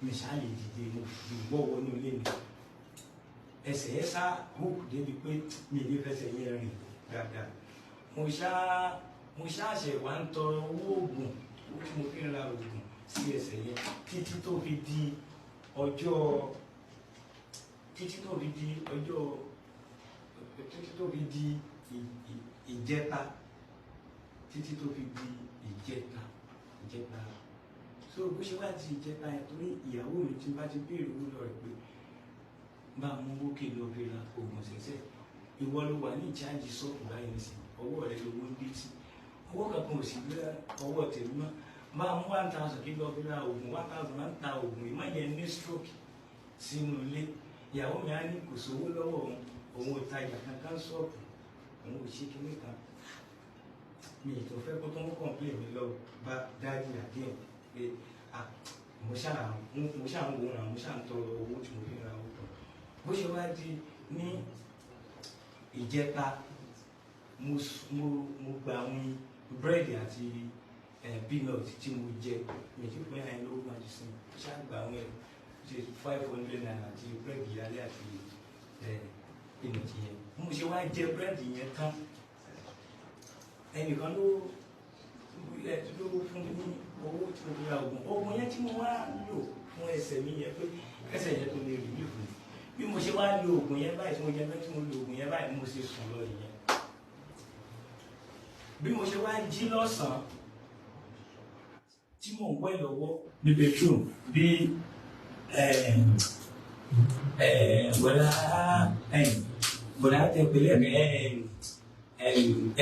mi ṣáàlì dìde mo fi gbọ́ wọnú ilé mi ẹsẹ̀ yẹn sá hook débi pé mi ì ní fẹsẹ̀ yẹn rìn dáadáa. mo ṣáàṣẹ wá ń tọrọ owó oògùn tí mo fi ń ra oògùn sí ẹsẹ̀ yẹn títí tó fi di ìjẹta so bó ṣe wá di ìjẹta yẹn torí ìyàwó mi ti bá ti béèrè owó lọ rẹ pé bá a mú owó kí lọ fi ra oògùn ṣẹ̀ṣẹ̀ ìwọ ló wà ní ìjáàjì ṣọ́ọ̀bù báyìí nísìn ọwọ́ rẹ lówó ń dé sí owó kankan ò sí gbé ọwọ́ tèmi mọ́ bá a mú 1,000 kí lọ fi ra oògùn 1,000 máa ń ta oògùn ìmọ̀ yẹn ní stroke sínú ilé ìyàwó mi á ní kò sówó lọ́wọ́ òun ò tajà kankan ṣọ́ọ̀bù òun ò ṣe kíní kan mi ì tó fẹ́ kó tó ń kọ̀ǹpé mi lọ bá dájú àdéhùn pé mo ṣáà ń wòran mo ṣáà ń tọrọ owó tí mo fi ra owó tán bó ṣe wá di ní ìjẹta mo gba àwọn búrẹ́dì àti peanut tí mo jẹ mi ti pín àyìn lówó máa ti sìn ṣáà gba àwọn ẹ̀ ṣe 500 naira àti búrẹ́dì alẹ́ àti peanut yẹn mo ṣe wá jẹ búrẹ́dì yẹn tán ẹnìkan ló fún mi ní owó tí mo fi ra oògùn yẹn tí mo wá lò fún ẹsẹ̀ mi yẹn pé ẹsẹ̀ yẹn tó lè rí bí fún mi bí mo ṣe wá lo oògùn yẹn báyìí tí mo jẹ pé tí mo lo oògùn yẹn báyìí mo ṣe sùn lọ ìyẹn bí mo ṣe wá jí lọ́sàn-án tí mò ń wẹ̀ lọ́wọ́ ní bedroom bí bọ̀dá tẹ̀pẹ̀lẹ̀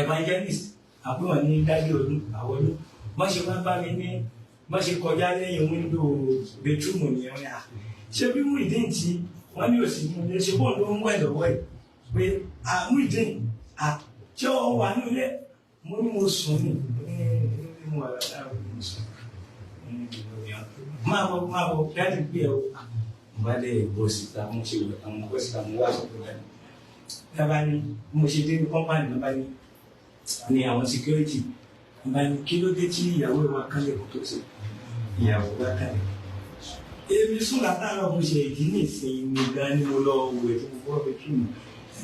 evangelist àbúrò ní dájú ọdún àwọn ọdún wọ́n ṣe wá bá mi ní wọ́n ṣe kọjá lẹ́yìn wíńdò bedroom nìyẹn wọn ṣé bí Muyideen tí wọ́n ní òsì ní ilé ṣe bóun ló ń wẹ̀ lọ́wọ́ ẹ̀ pé Muyideen ṣé ọ wà ní ilé mo ní mo sùn ní mo wà lára mo sùn máa bọ̀ dájú pé ẹ o mo bá dé bọ̀ síta mo ṣe àwọn ọkọ̀ síta mo wá sọ̀rọ̀ dájú dábàá ní mo ṣe dé ní kọ́mpánì náà bá ní àwọn security bá ní kí ló dé tí ìyàwó ẹ̀ wá kálẹ̀ kó tó ṣe ìyàwó wá kálẹ̀. Èmi sùn látàárọ̀ mo ṣe ìdí ní ìsinmi gan ni mo lọ wẹ̀ tí mo fọ́ bẹ kí mi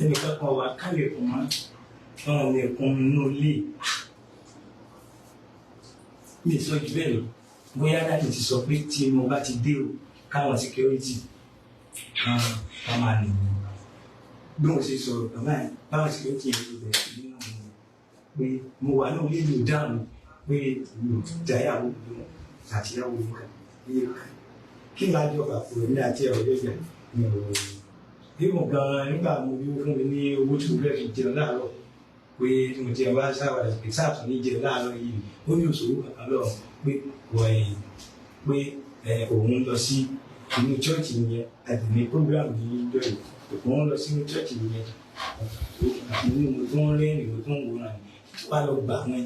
ẹnìkan kan wá kálẹ̀ kó má ọ̀rọ̀ ẹ̀kún inú ilé. Mi sọ jù bẹ́ẹ̀ lọ bóyá dáàbò ti sọ pé tí mo bá ti dé o káwọn security ká máa lè bí mo ṣe sọ̀rọ̀ bàbá yẹn báwọn security yẹn ló bẹ̀rẹ̀ sí nínú pé mo wà náà lé mi ò dáhùn pé mi ò dáyàwó mi àtìyàwó mi kan iye kan kí n bá jọ àpò èmi àti ẹ̀rọ jẹjẹ mi ò bí mo gan nígbà mo bí fún mi ní owó tí mo fẹ́ fi jẹun láàárọ̀ pé mo jẹun bá sáwàdà pé sáàtún ní jẹun láàárọ̀ yìí ó ní òṣòwò kankan lọ pé òun lọ sí inú chọ́ọ̀chì yẹn àti ní prógráàmù ní ìjọ yìí òun lọ sí inú chọ́ọ̀chì yẹn mo tó ń rẹ́rìn mo tó ń wòran wá lọ gbà wọn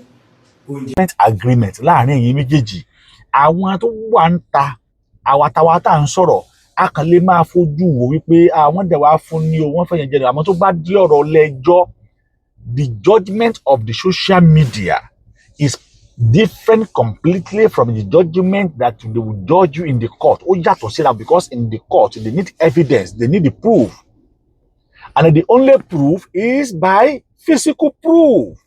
oúnjẹ. agreement láàrin ẹ̀yin méjèèjì àwọn tó wà ń ta àwàtàwà tá à ń sọ̀rọ̀ a kàn lè máa fojú wò wípé àwọn dẹ̀ wá fún ní o wọ́n fẹ̀yìn jẹ́ àmọ́ tó bá dé ọ̀rọ̀ lẹ́jọ́ the judgment of the social media is different completely from the judgment that they will judge you in the court. Ó yàtọ̀ síra because in the court they need evidence, they need the proof. And the only proof is by physical proof.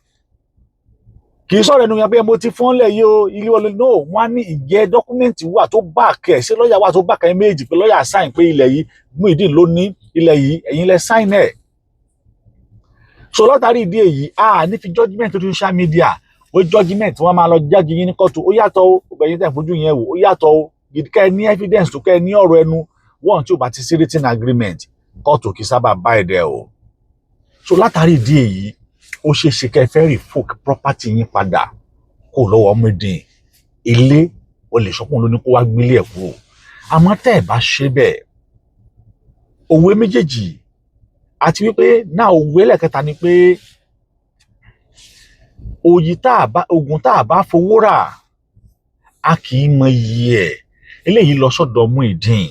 Kì í sọ̀rọ̀ ẹnu yẹn pé mo ti fún lẹ̀ yìí o ilé wọlé no wọ́n á ní ìjẹ́ dọ́kúmẹ́ǹtì wà tó back ẹ̀ ṣé lọ́ọ̀yà wà tó back ẹ̀ méjì pé lọ́ọ̀yà sign pé ilẹ̀ yìí Muyideen ló ní ilẹ̀ yìí ẹ̀yin lẹ sign ẹ̀. So látàrí ìdí èyí ní fi judgment to social media ó judgment wọ́n máa lọ judge yín ní kóòtù ó yàtọ̀ o ọgbẹ̀yìn tẹ̀ fojú yẹn wò ó yàtọ̀ o kẹ́ ẹ ní evidence tó kẹ́ ẹ ní ọ̀rọ̀ ẹnu wọ́n tí ò bá ti sí written agreement kóòtù kì í sábà bá ẹ̀dẹ̀ o. So látàrí ìdí èyí ó ṣeé ṣe kẹ́ ẹ fẹ́ revoke property yín padà kó lọ́wọ́ Muyideen ilé o lè sọpọ̀ lóní kó wá gbélé ẹ̀ kú àmọ́ tẹ́ ẹ̀ bá ṣe bẹ́ẹ̀ òwe méjèèjì àti wípé náà òwe lẹ́kẹta ni pé oògùn tá a bá fowó rà a kì í mọ iye ẹ̀ eléyìí lọ sọ́dọ̀ Muyideen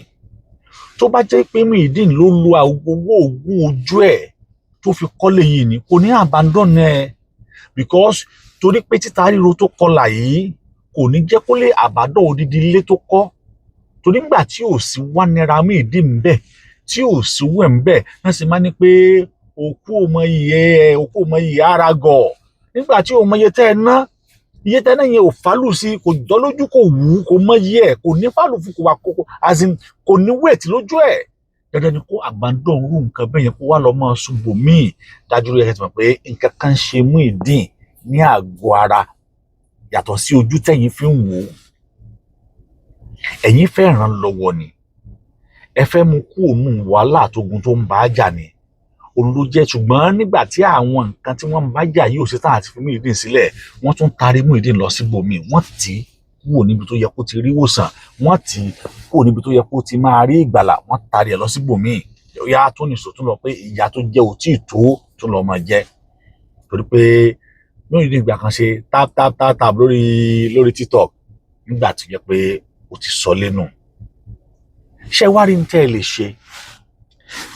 tó bá jẹ́ pé Muyideen ló lo owó oògùn ojú ẹ̀ tó fi kọ́lé yìí ni kò ní abandon ẹ̀ because torí pé títa ríro tó kọlà yìí kò ní jẹ́ kó lè àbádọ́ odidi ilé tó kọ́ torí nígbà tí ò sí wá náírà Muyideen ń bẹ̀ tí ò sí wẹ̀ ń bẹ̀ wọ́n sì máa ní pé òkú ọmọ iye ara gọ̀ nígbà tí ò mọ iye tẹ́ ẹ ná iye tẹ́ ẹ náà yẹn ò fálù sí kò jọ lójú kò wù ú kò mọ iye ẹ̀ kò ní fálù fún kò wà kókó as in kò ní wéètì lójú ẹ̀ dandan ni kó abandon rú nǹkan bẹ́ẹ̀ yẹn kó wá lọ mọ́ ṣubú míì dájú lóye ẹ̀ ti mọ̀ pé nǹkan kan ṣe Muyideen ní àgọ́ ara yàtọ̀ sí ojú tẹ̀yin fi ń wò ó ẹ̀yin fẹ́ ràn lọ́wọ́ ni ẹ fẹ́ mú kú òun wàhálà àtogun tó ń bá a jà ni òun ló jẹ́ ṣùgbọ́n nígbà tí àwọn nǹkan tí wọ́n ń bá jà yìí ò ṣe tán àti fi Muyideen sílẹ̀ wọ́n tún taari Muyideen lọ síbòmíì wọ́n tì í kúrò níbi tó yẹ kó ti rí ìwòsàn wọ́n tì í kúrò níbi tó yẹ kó ti máa rí ìgbàlà wọ́n taari ẹ̀ lọ síbòmíì ìyá tó nìṣó tún lọ pé ìyá tó jẹ́ òtí tó tún lọ máa jẹ́ torí pé Muyideen ìgbà kan ṣe tap lórí TikTok nígbà tó yẹ pé ó ti sọ lẹ́nu ṣé wá rí ní tẹ́ ẹ lè ṣe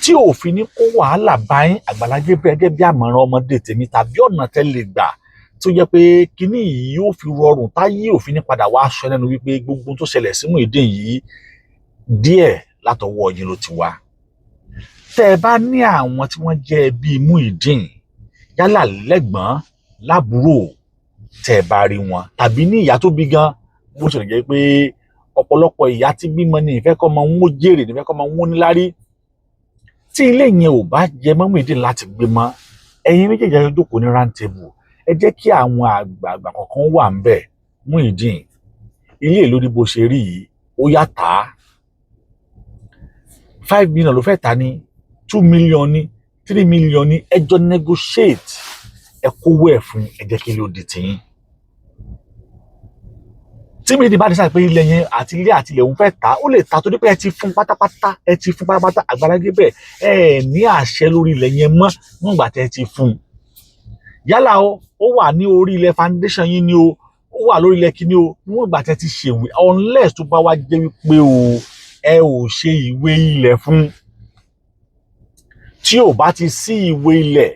tí òfin ní kó wàhálà bá yín Àgbàlá Gabriel gẹ́gẹ́ bí àmọ̀ràn ọmọdé tèmi tàbí ọ̀nà tẹ́ lè gbà tó yẹ pé kíní yìí yóò fi rọrùn táyé òfin ní padà wá aṣọ ẹnu wípé gbogbo tó ṣẹlẹ̀ sí Muyideen yìí díẹ̀ látọwọ́ yín ló ti wá tẹ́ ẹ bá ní àwọn tí wọ́n jẹ́ ẹbí Muyideen yálà lẹ́gbọ̀n lábúrò tẹ́ ẹ bá rí wọn tàbí ní ìyá tó bí gan bó ṣe lè jẹ́ pé ọ̀pọ̀lọpọ̀ ìyá tí bímọ ní ìfẹ́ kọ́ ọmọ wọn ó jèrè nífẹ́ kọ́ ọmọ wọn ó níláárí tí ilé yẹn ò bá jẹ mọ́ Muyideen láti gbé mọ́ ẹ̀yin méjèèjì ẹjọ́ jókòó ní round table ẹ jẹ́ kí àwọn àgbààgbà kọ̀ọ̀kan wà ń bẹ̀. Muyideen, ilé ìlú ní bó ṣe rí yìí ó yá tà á 5 million ló fẹ́ tà ní 2 million ní 3 million ní, ẹ jọ negotiate, ẹ kówó ẹ̀ fún, ẹ jẹ́ kí ló di tiyín. tí Muyideen bá decide pé ilẹ̀ yẹn àti ilé àti ilẹ̀ òun fẹ́ tà ó lè tà torí pé ẹ ti fún pátápátá Agbala Gabriel ẹ ní àṣẹ lórí ilẹ̀ yẹn mọ́ nígbà tẹ́ ẹ ti fún. Yálà ó wà ní orí ilẹ̀ foundation yín ni o, ó wà lórí ilẹ̀ kíní o, nígbà tẹ́ ẹ ti ṣèwé, unless tó bá wá jẹ́ wípé o ẹ ò ṣe ìwé ilẹ̀ fún. Tí ò bá ti sí ìwé ilẹ̀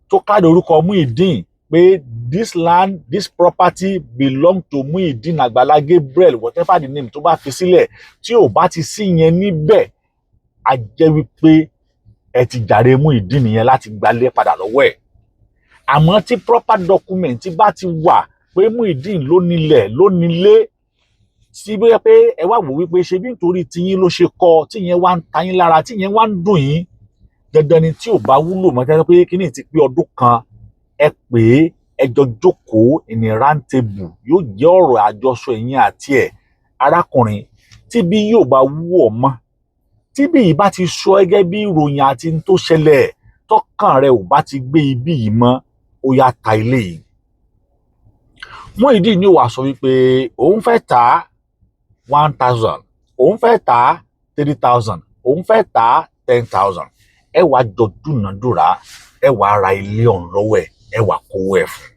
tó káàdì orúkọ Muyideen pé this land, this property belong to Muyideen Agbala Gabriel, whatever the name tó bá fi sílẹ̀, tí ò bá ti sí yẹn níbẹ̀, a jẹ́ wípé ẹ ti jàre Muyideen yẹn láti gbalẹ̀ padà lọ́wọ́ ẹ̀. Àmọ́ tí proper document bá ti wà pé Muyideen ló nílẹ̀ ló nílé, tí bóyá pé ẹ wá wò wípé ṣe bí nítorí tiyín ló ṣe kọ́, tí yẹn wá ń ta yín lára, tí yẹn wá ń dùn yín, dandan ni tí ò bá wúlò mọ́ tẹ́lẹ̀ pé kíní ti pé ọdún kan, ẹ pè é, ẹ jọ jókòó in a round table, yóò jẹ́ ọ̀rọ̀ àjọsọ ẹ̀yin àti ẹ̀. Arákùnrin, tí bí yóò bá wú ọ mọ́, tí bí yìí bá ti sọ gẹ́gẹ́ bí ìròyìn àti n tó ṣẹlẹ̀, tọ́kàn rẹ ò bá ti gbé ibi yìí mọ́, ó yá ta ilé yìí. Muyideen ni ó wá sọ wípé òun fẹ́ tà 1,000, òun fẹ́ tà 3,000, òun fẹ́ tà 10,000. Ẹ wá jọ dúnàádúrà, ẹ wá ra ilé ọ̀hún lọ́wọ́ ẹ̀, ẹ wá kówó ẹ̀ fún.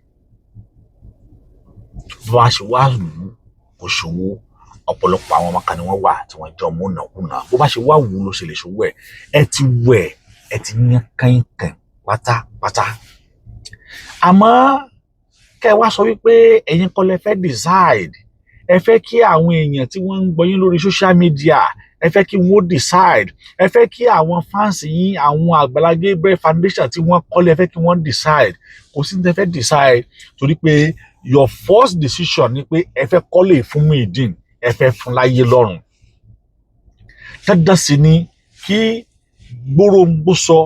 Bá a ṣe wá lù ú kò ṣòwò, ọ̀pọ̀lọpọ̀ àwọn ọmọ kan ni wọ́n wà tí wọ́n jọ múnàkúnà. Bó bá ṣe wá wù ú ló ṣe lè ṣòwò ẹ̀. Ẹ ti wẹ̀, ẹ ti yán kẹ́ńkẹ́ń pátápátá. Àmọ́ kẹ́ ẹ wá sọ wípé ẹ̀yin kọ́ lẹ fẹ́ decide, ẹ fẹ́ kí àwọn èèyàn tí wọ́n ń gbọ́ yín lórí social media, ẹ fẹ́ kí wọ́n decide, ẹ fẹ́ kí àwọn fans yín, àwọn Agbala Gabriel foundation tí wọ́n kọ́lé, ẹ fẹ́ kí wọ́n decide. Kò sí ní tẹ́ fẹ́ decide torí pé your first decision ni pé ẹ fẹ́ kọ́lé fún Muyideen, ẹ fẹ́ fún láyé lọ́rùn. Dandan sì ni kí gbóróǹgbó sọ,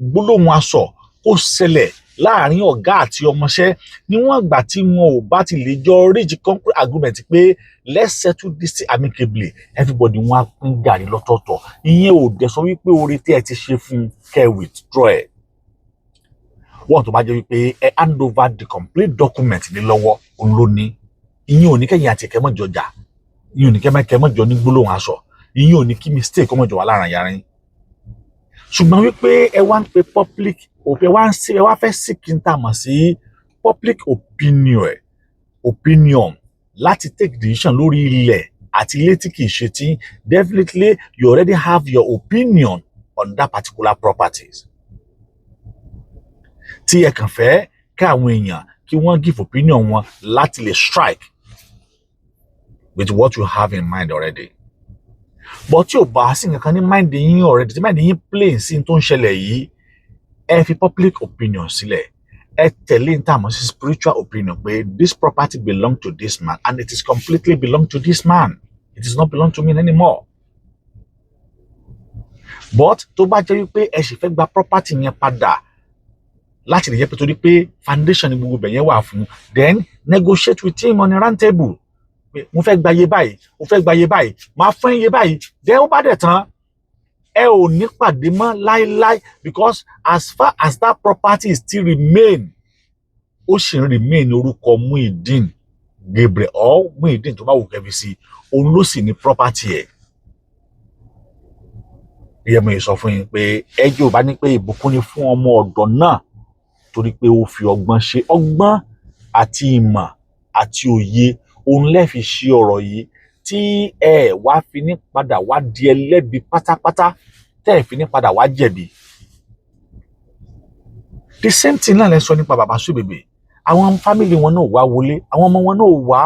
gbólóhùn aṣọ kó ṣẹlẹ̀ láàrin ọ̀gá àti ọmọṣẹ́ níwọ̀n ìgbà tí wọn ò bá ti lè jọ reach concrete agreement pé let's settle this amicably, everybody wọn á pín gàrí lọ́tọ̀ọ̀tọ̀. Ìyẹn ò dẹ̀ sọ wípé oore tí ẹ ti ṣe fún kẹ́ withdraw ẹ̀. Wọ́n tó bá jẹ́ wípé ẹ hand over the complete document ní lọ́wọ́ òun ló ní. Ìyẹn ò ní kẹ́yìn àti ẹ̀kẹ́ mọ́jọ jà, ìyẹn ò ní kẹ́mẹ́kẹ́ mọ́jọ ní gbólóhùn aṣọ, ìyẹn ò ní kí mistake mọ́jọ wà láàrin yàrá yín. Ṣùgbọ́n wípé ẹ wá ń pe public, ẹ wá fẹ́ seek n tá mọ̀ sí public opinion láti take decision lórí ilẹ̀ àti ilé tí kìí ṣe tí, definitely you already have your opinion on that particular properties. Tí ẹ kàn fẹ́ kí àwọn èèyàn kí wọ́n give opinion wọn láti lè strike with what you have in mind already. But tí ò bá sí nǹkan ní mind yín already, tí mind yín plain sí tó ń ṣẹlẹ̀ yìí, ẹ fi public opinion sílẹ̀, ẹ tẹ̀lé ní tàmọ́ sí spiritual opinion pé this property belong to this man and it is completely belong to this man, it is not belong to me anymore. But tó bá jẹ́ wípé ẹ sì fẹ́ gba property yẹn padà láti lè jẹ́ pé torí pé foundation ni gbogbo bẹ̀yẹn wà fún, then negotiate with him on a round table. Mo fẹ́ gba iye báyìí, mo fẹ́ gba iye báyìí, máa fún iye báyìí, then ó bá dẹ̀ tán, ẹ ò ní pàdé mọ́ láíláí, because as far as that property still remain, ó sì ń remain orúkọ Muyideen Gabriel or Muyideen tó bá wù kẹ́bi sí, òun ló sì ní property ẹ̀. Ìyẹn mo yìí sọ fún yín pé ẹjọ́ bá ní pé ìbùkún ni fún ọmọ ọ̀dọ́ náà torí pé ó fi ọgbọ́n ṣe, ọgbọ́n àti ìmọ̀ àti òye òun lè fi ṣe ọ̀rọ̀ yìí tí ẹ wá fi ní padà wá di ẹlẹ́bi pátápátá, tẹ́ ẹ fi ní padà wá jẹ̀bi. The same thing náà lẹ sọ nípa bàbá Suebebe. Àwọn family wọn náà wá wọlé, àwọn ọmọ wọn náà wá.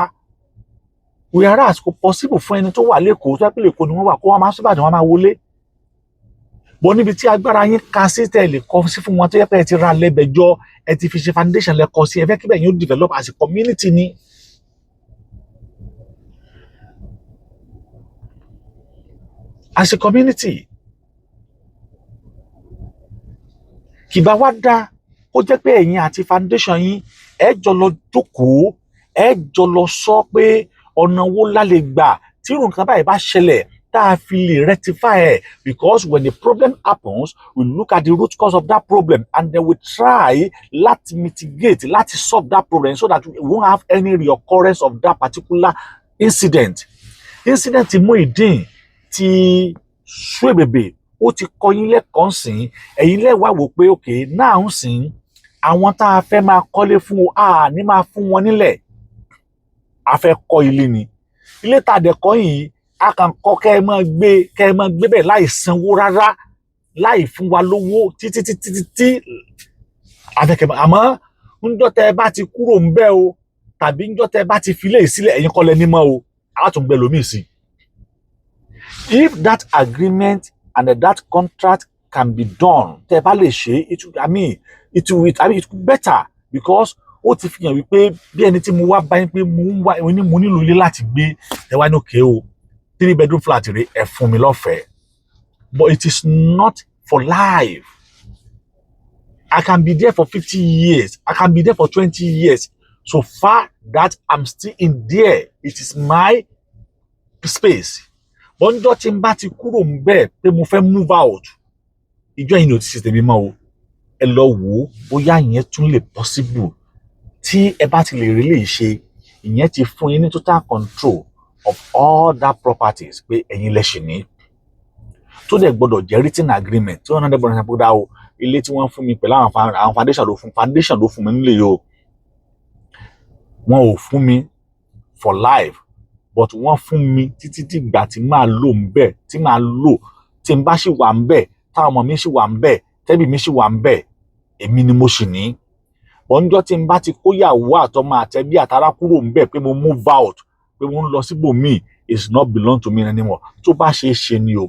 Whereas kò possible fún ẹni tó wà lẹ́kọ̀ọ́ tó yẹ pé lẹ́kọ̀ọ́ ni wọ́n wà kó wọ́n máa ṣèbàdàn wọn máa wọlé. Bọ́ níbi tí agbára yín ka sí tẹ́ ẹ lè kọ́ sí fún wọn tó yẹ pé ẹ ti ra lẹ́bẹ̀jọ́, ẹ ti fi ṣe foundation lẹ́kọ̀ọ́ sí, ẹ fẹ́ kí bẹ́ẹ̀ yín ó develop as a community ni. As a community. Kì bá wá dá ó jẹ́ pé ẹ̀yin àti foundation yín ẹ jọ lọ jókòó, ẹ jọ lọ sọ pé ọ̀nà wo la lè gbà tí irú nǹkan báyìí bá ṣẹlẹ̀ tá a fi lè rectify ẹ̀, because when the problem happens we look at the root cause of that problem and then we try láti mitigate, láti solve that problem so that we won't have any reoccurrence of that particular incident. Incident Muyideen ti Suebebe ó ti kọ́ yín lẹ́kọ̀ọ́ sìn, ẹ̀yin lẹ́wà wò pé okay náà ń sìn àwọn tá a fẹ́ máa kọ́lé fún o ní máa fún wọn nílẹ̀, a fẹ́ kọ́ ilé ni, ilé tá a dẹ̀ kọ́ yìí a kàn kọ́ kẹ́ ẹ máa gbé bẹ́ẹ̀ láì sanwó rárá, láì fún wa lówó títí afẹ́kẹ́ àmọ́ ńjọ́ tẹ́ ẹ bá ti kúrò ń bẹ̀ o tàbí ńjọ́ tẹ́ ẹ bá ti filé sílẹ̀ ẹ̀yin kọ́ lẹ ní mọ́ o, a tún gbẹ lómi sí. If that agreement and that contract can be done, tẹ́ ẹ bá lè ṣe it will be better, because ó ti fi hàn wípé bí ẹni tí mo wá bá yín pé mo nílò ilé láti gbé, ẹ wá ní òkè o 3 bedroom flat rẹ̀ ẹ fún mi lọ́fẹ̀ẹ́, but it is not for life. I can be there for 50 years, I can be there for 20 years, so far that I'm still in there, it is my space. Bọ́njọ́ tí n bá ti kúrò ń bẹ́ẹ̀ pé mo fẹ́ move out, ìjọ yìí ni ò ti ṣe tèmi mọ́ o, ẹ lọ wò ó bóyá ìyẹn tún lè possible. Tí ẹ bá ti lè rí lè ṣe, ìyẹn ti fún yín ní total control of all that properties pé ẹ̀yin lẹ ṣì ní. Tó dẹ̀ gbọ́dọ̀ jẹ́ written agreement tí wọ́n náà dẹ́gbọ́n ṣe dá o, ilé tí wọ́n fún mi pẹ̀lú àwọn foundation ló fún mi nílé yìí o. Wọ́n ò fún mi for life, but wọ́n fún mi títí dìgbà tí màá lò ń bẹ̀, tí màá lò tí n bá ṣì wà ń bẹ̀, táwọn ọmọ mi ṣì wà ń bẹ̀, tẹ́bí mi ṣì wà ń bẹ̀, èmi ni mo ṣì ní. Bọ́njọ́ tí n bá ti kóyàwó àtọmọ àtẹbí àtará kúrò ń bẹ̀ pé mo move out, pé mo ń lọ síbòmíì, is not belong to me anymore. Tó bá ṣe é ṣe ni o,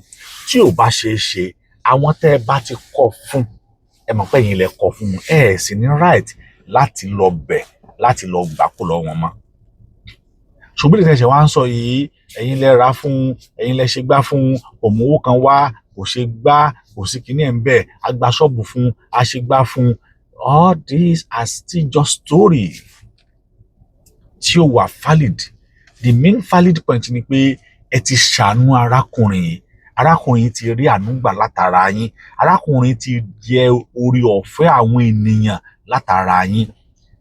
tí ò bá ṣe é ṣe, àwọn tẹ́ ẹ bá ti kọ́ fún, ẹ mọ̀ pé ẹ̀yin lẹ kọ́ fún wọn, ẹ sì ní right láti lọ bẹ̀, láti lọ gbà kó lọ wọn mọ́. Ṣùgbọ́n ìṣẹ̀ṣẹ̀ wá ń sọ yìí, ẹ̀yin lẹ ra fún, ẹ̀yin lẹ ṣe gbá fún, òmùwò kan wá, kò ṣe gbá, kò sí kíní ẹ̀ ń bẹ̀, a gba ṣọ́ọ̀bù fún, a ṣe gbá fún. All these are still just story tí ó wà valid. The main valid point ni pé ẹ ti ṣàánú arákùnrin ti rí àánú gbà látara yín, arákùnrin ti jẹ orí ọ̀fẹ́ àwọn ènìyàn látara yín.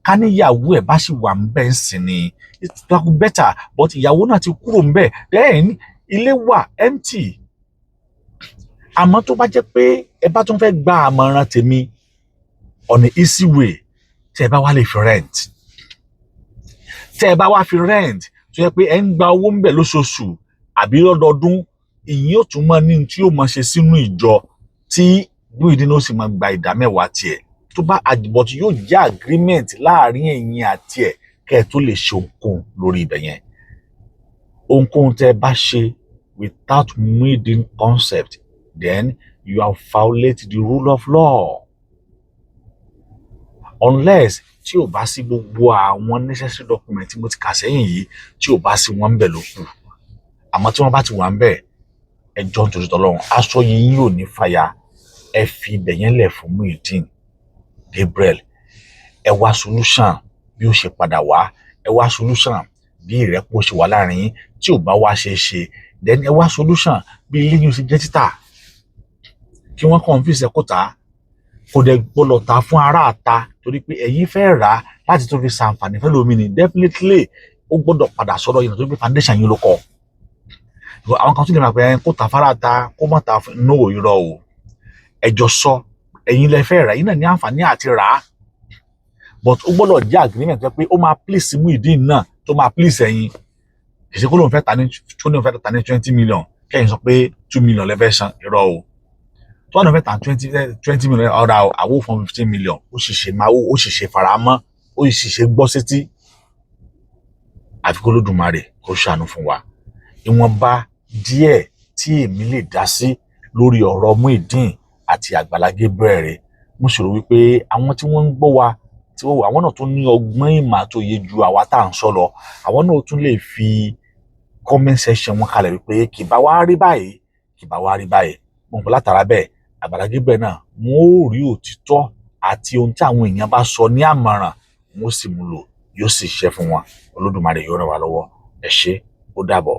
Ká níyàwó ẹ̀ bá sì wà ń bẹ̀ ń sìn ni it's better, but ìyàwó náà ti kúrò ń bẹ̀, then ilé wà empty. Àmọ́ tó bá jẹ́ pé ẹ bá tún fẹ́ gba àmọ̀ràn tèmi on the easy way, tẹ́ ẹ bá wá lè fi rent, tẹ́ ẹ bá wá fi rent tó yẹ pé ẹ ń gba owó ń bẹ̀ lóṣooṣù àbí lọ́dọọdún, ìyẹn ò tún mọ́ ní tí ó máa ṣe sínú ìjọ tí Muyideen ó sì máa gba ìdámẹ́wàá tiẹ̀. Tó bá àjùbọ̀tí yóò jẹ́ agreement láàrin ẹ̀yin àti ẹ̀ kẹ́ ẹ tó lè ṣe ohunkóhun lórí ibẹ̀ yẹn. Ohunkóhun tẹ́ ẹ bá ṣe without Muyideen concept, then you have violated the rule of law. Unless tí ò bá sí gbogbo àwọn necessary document tí mo ti kà sẹ́yìn yìí, tí ò bá sí wọn ń bẹ̀ ló kù. Àmọ́ tí wọ́n bá ti wà ń bẹ̀, ẹ jọ ń torí tọ́lọ́run, aṣọ yìí yóò ní fàyà, ẹ fi ibẹ̀ yẹn lẹ̀ fún Muyideen Gabriel. Ẹ wá solution bí ó ṣe padà wá, ẹ wá solution bí ìrẹ́pọ̀ ṣe wà láàrin yín, tí ò bá wá ṣe é ṣe, then ẹ wá solution bí ilé yín ó ṣe jẹ́ títà, kí wọ́n confuse ẹ kó tà, kò dẹ̀ gbọ́dọ̀ tà fún ará àta torí pé ẹ̀yin fẹ́ rà láti tó fi ṣàǹfààní fẹ́ lómi ni, definitely ó gbọ́dọ̀ padà sọ́dọ̀ yín torí pé foundation yín ló kọ́. Àwọn kan tún lè máa pẹ́ kó tà fara ta, kó má tà fún no irọ́ o, ẹjọ́ sọ, ẹ̀yin lẹ fẹ́ rà, yín náà ní àǹfààní àti rà á, but ó gbọ́dọ̀ jẹ́ agreement pé ó máa please Muyideen náà tó máa please ẹ̀yin. Kì í ṣe kó lóun fẹ́ ta ní 20 million kẹ́yìn sọ pé 2 million lẹ́fẹ́ san, irọ́ o. Tó wà ní fẹ́ ta 20 million ọ̀rà àwọ̀ fún 15 million, ó sì ṣe faramọ́, ó sì ṣe gbọ́ sétí. Àfi kó Olódùmarè kó ṣàánú fún wa. Ìwọ̀nba díẹ̀ tí èmi lè dá sí lórí ọ̀rọ̀ Muyideen àti Àgbàlá Gabriel rẹ̀, mo ṣòro wípé àwọn tí wọ́n ń gbọ́ wa, tí àwọn náà tún ní ọgbọ́n ìmọ̀ àtòye ju àwa tá à ń sọ lọ, àwọn náà tún lè fi comment section wọn kalẹ̀ wípé kì bá wá rí báyìí, kì bá wá rí báyìí. Mo pọ̀ látara bẹ́ẹ̀, Àgbàlá Gabriel náà wọ́n ó rí òtítọ́ àti ohun tí àwọn èèyàn bá sọ ní àmọ̀ràn, wọn ó sì mú lò yóò sì ṣiṣẹ́ fún wọn Olódùmarè yóò ràn wá lọ́wọ́ ẹ ṣé ó dàbọ̀.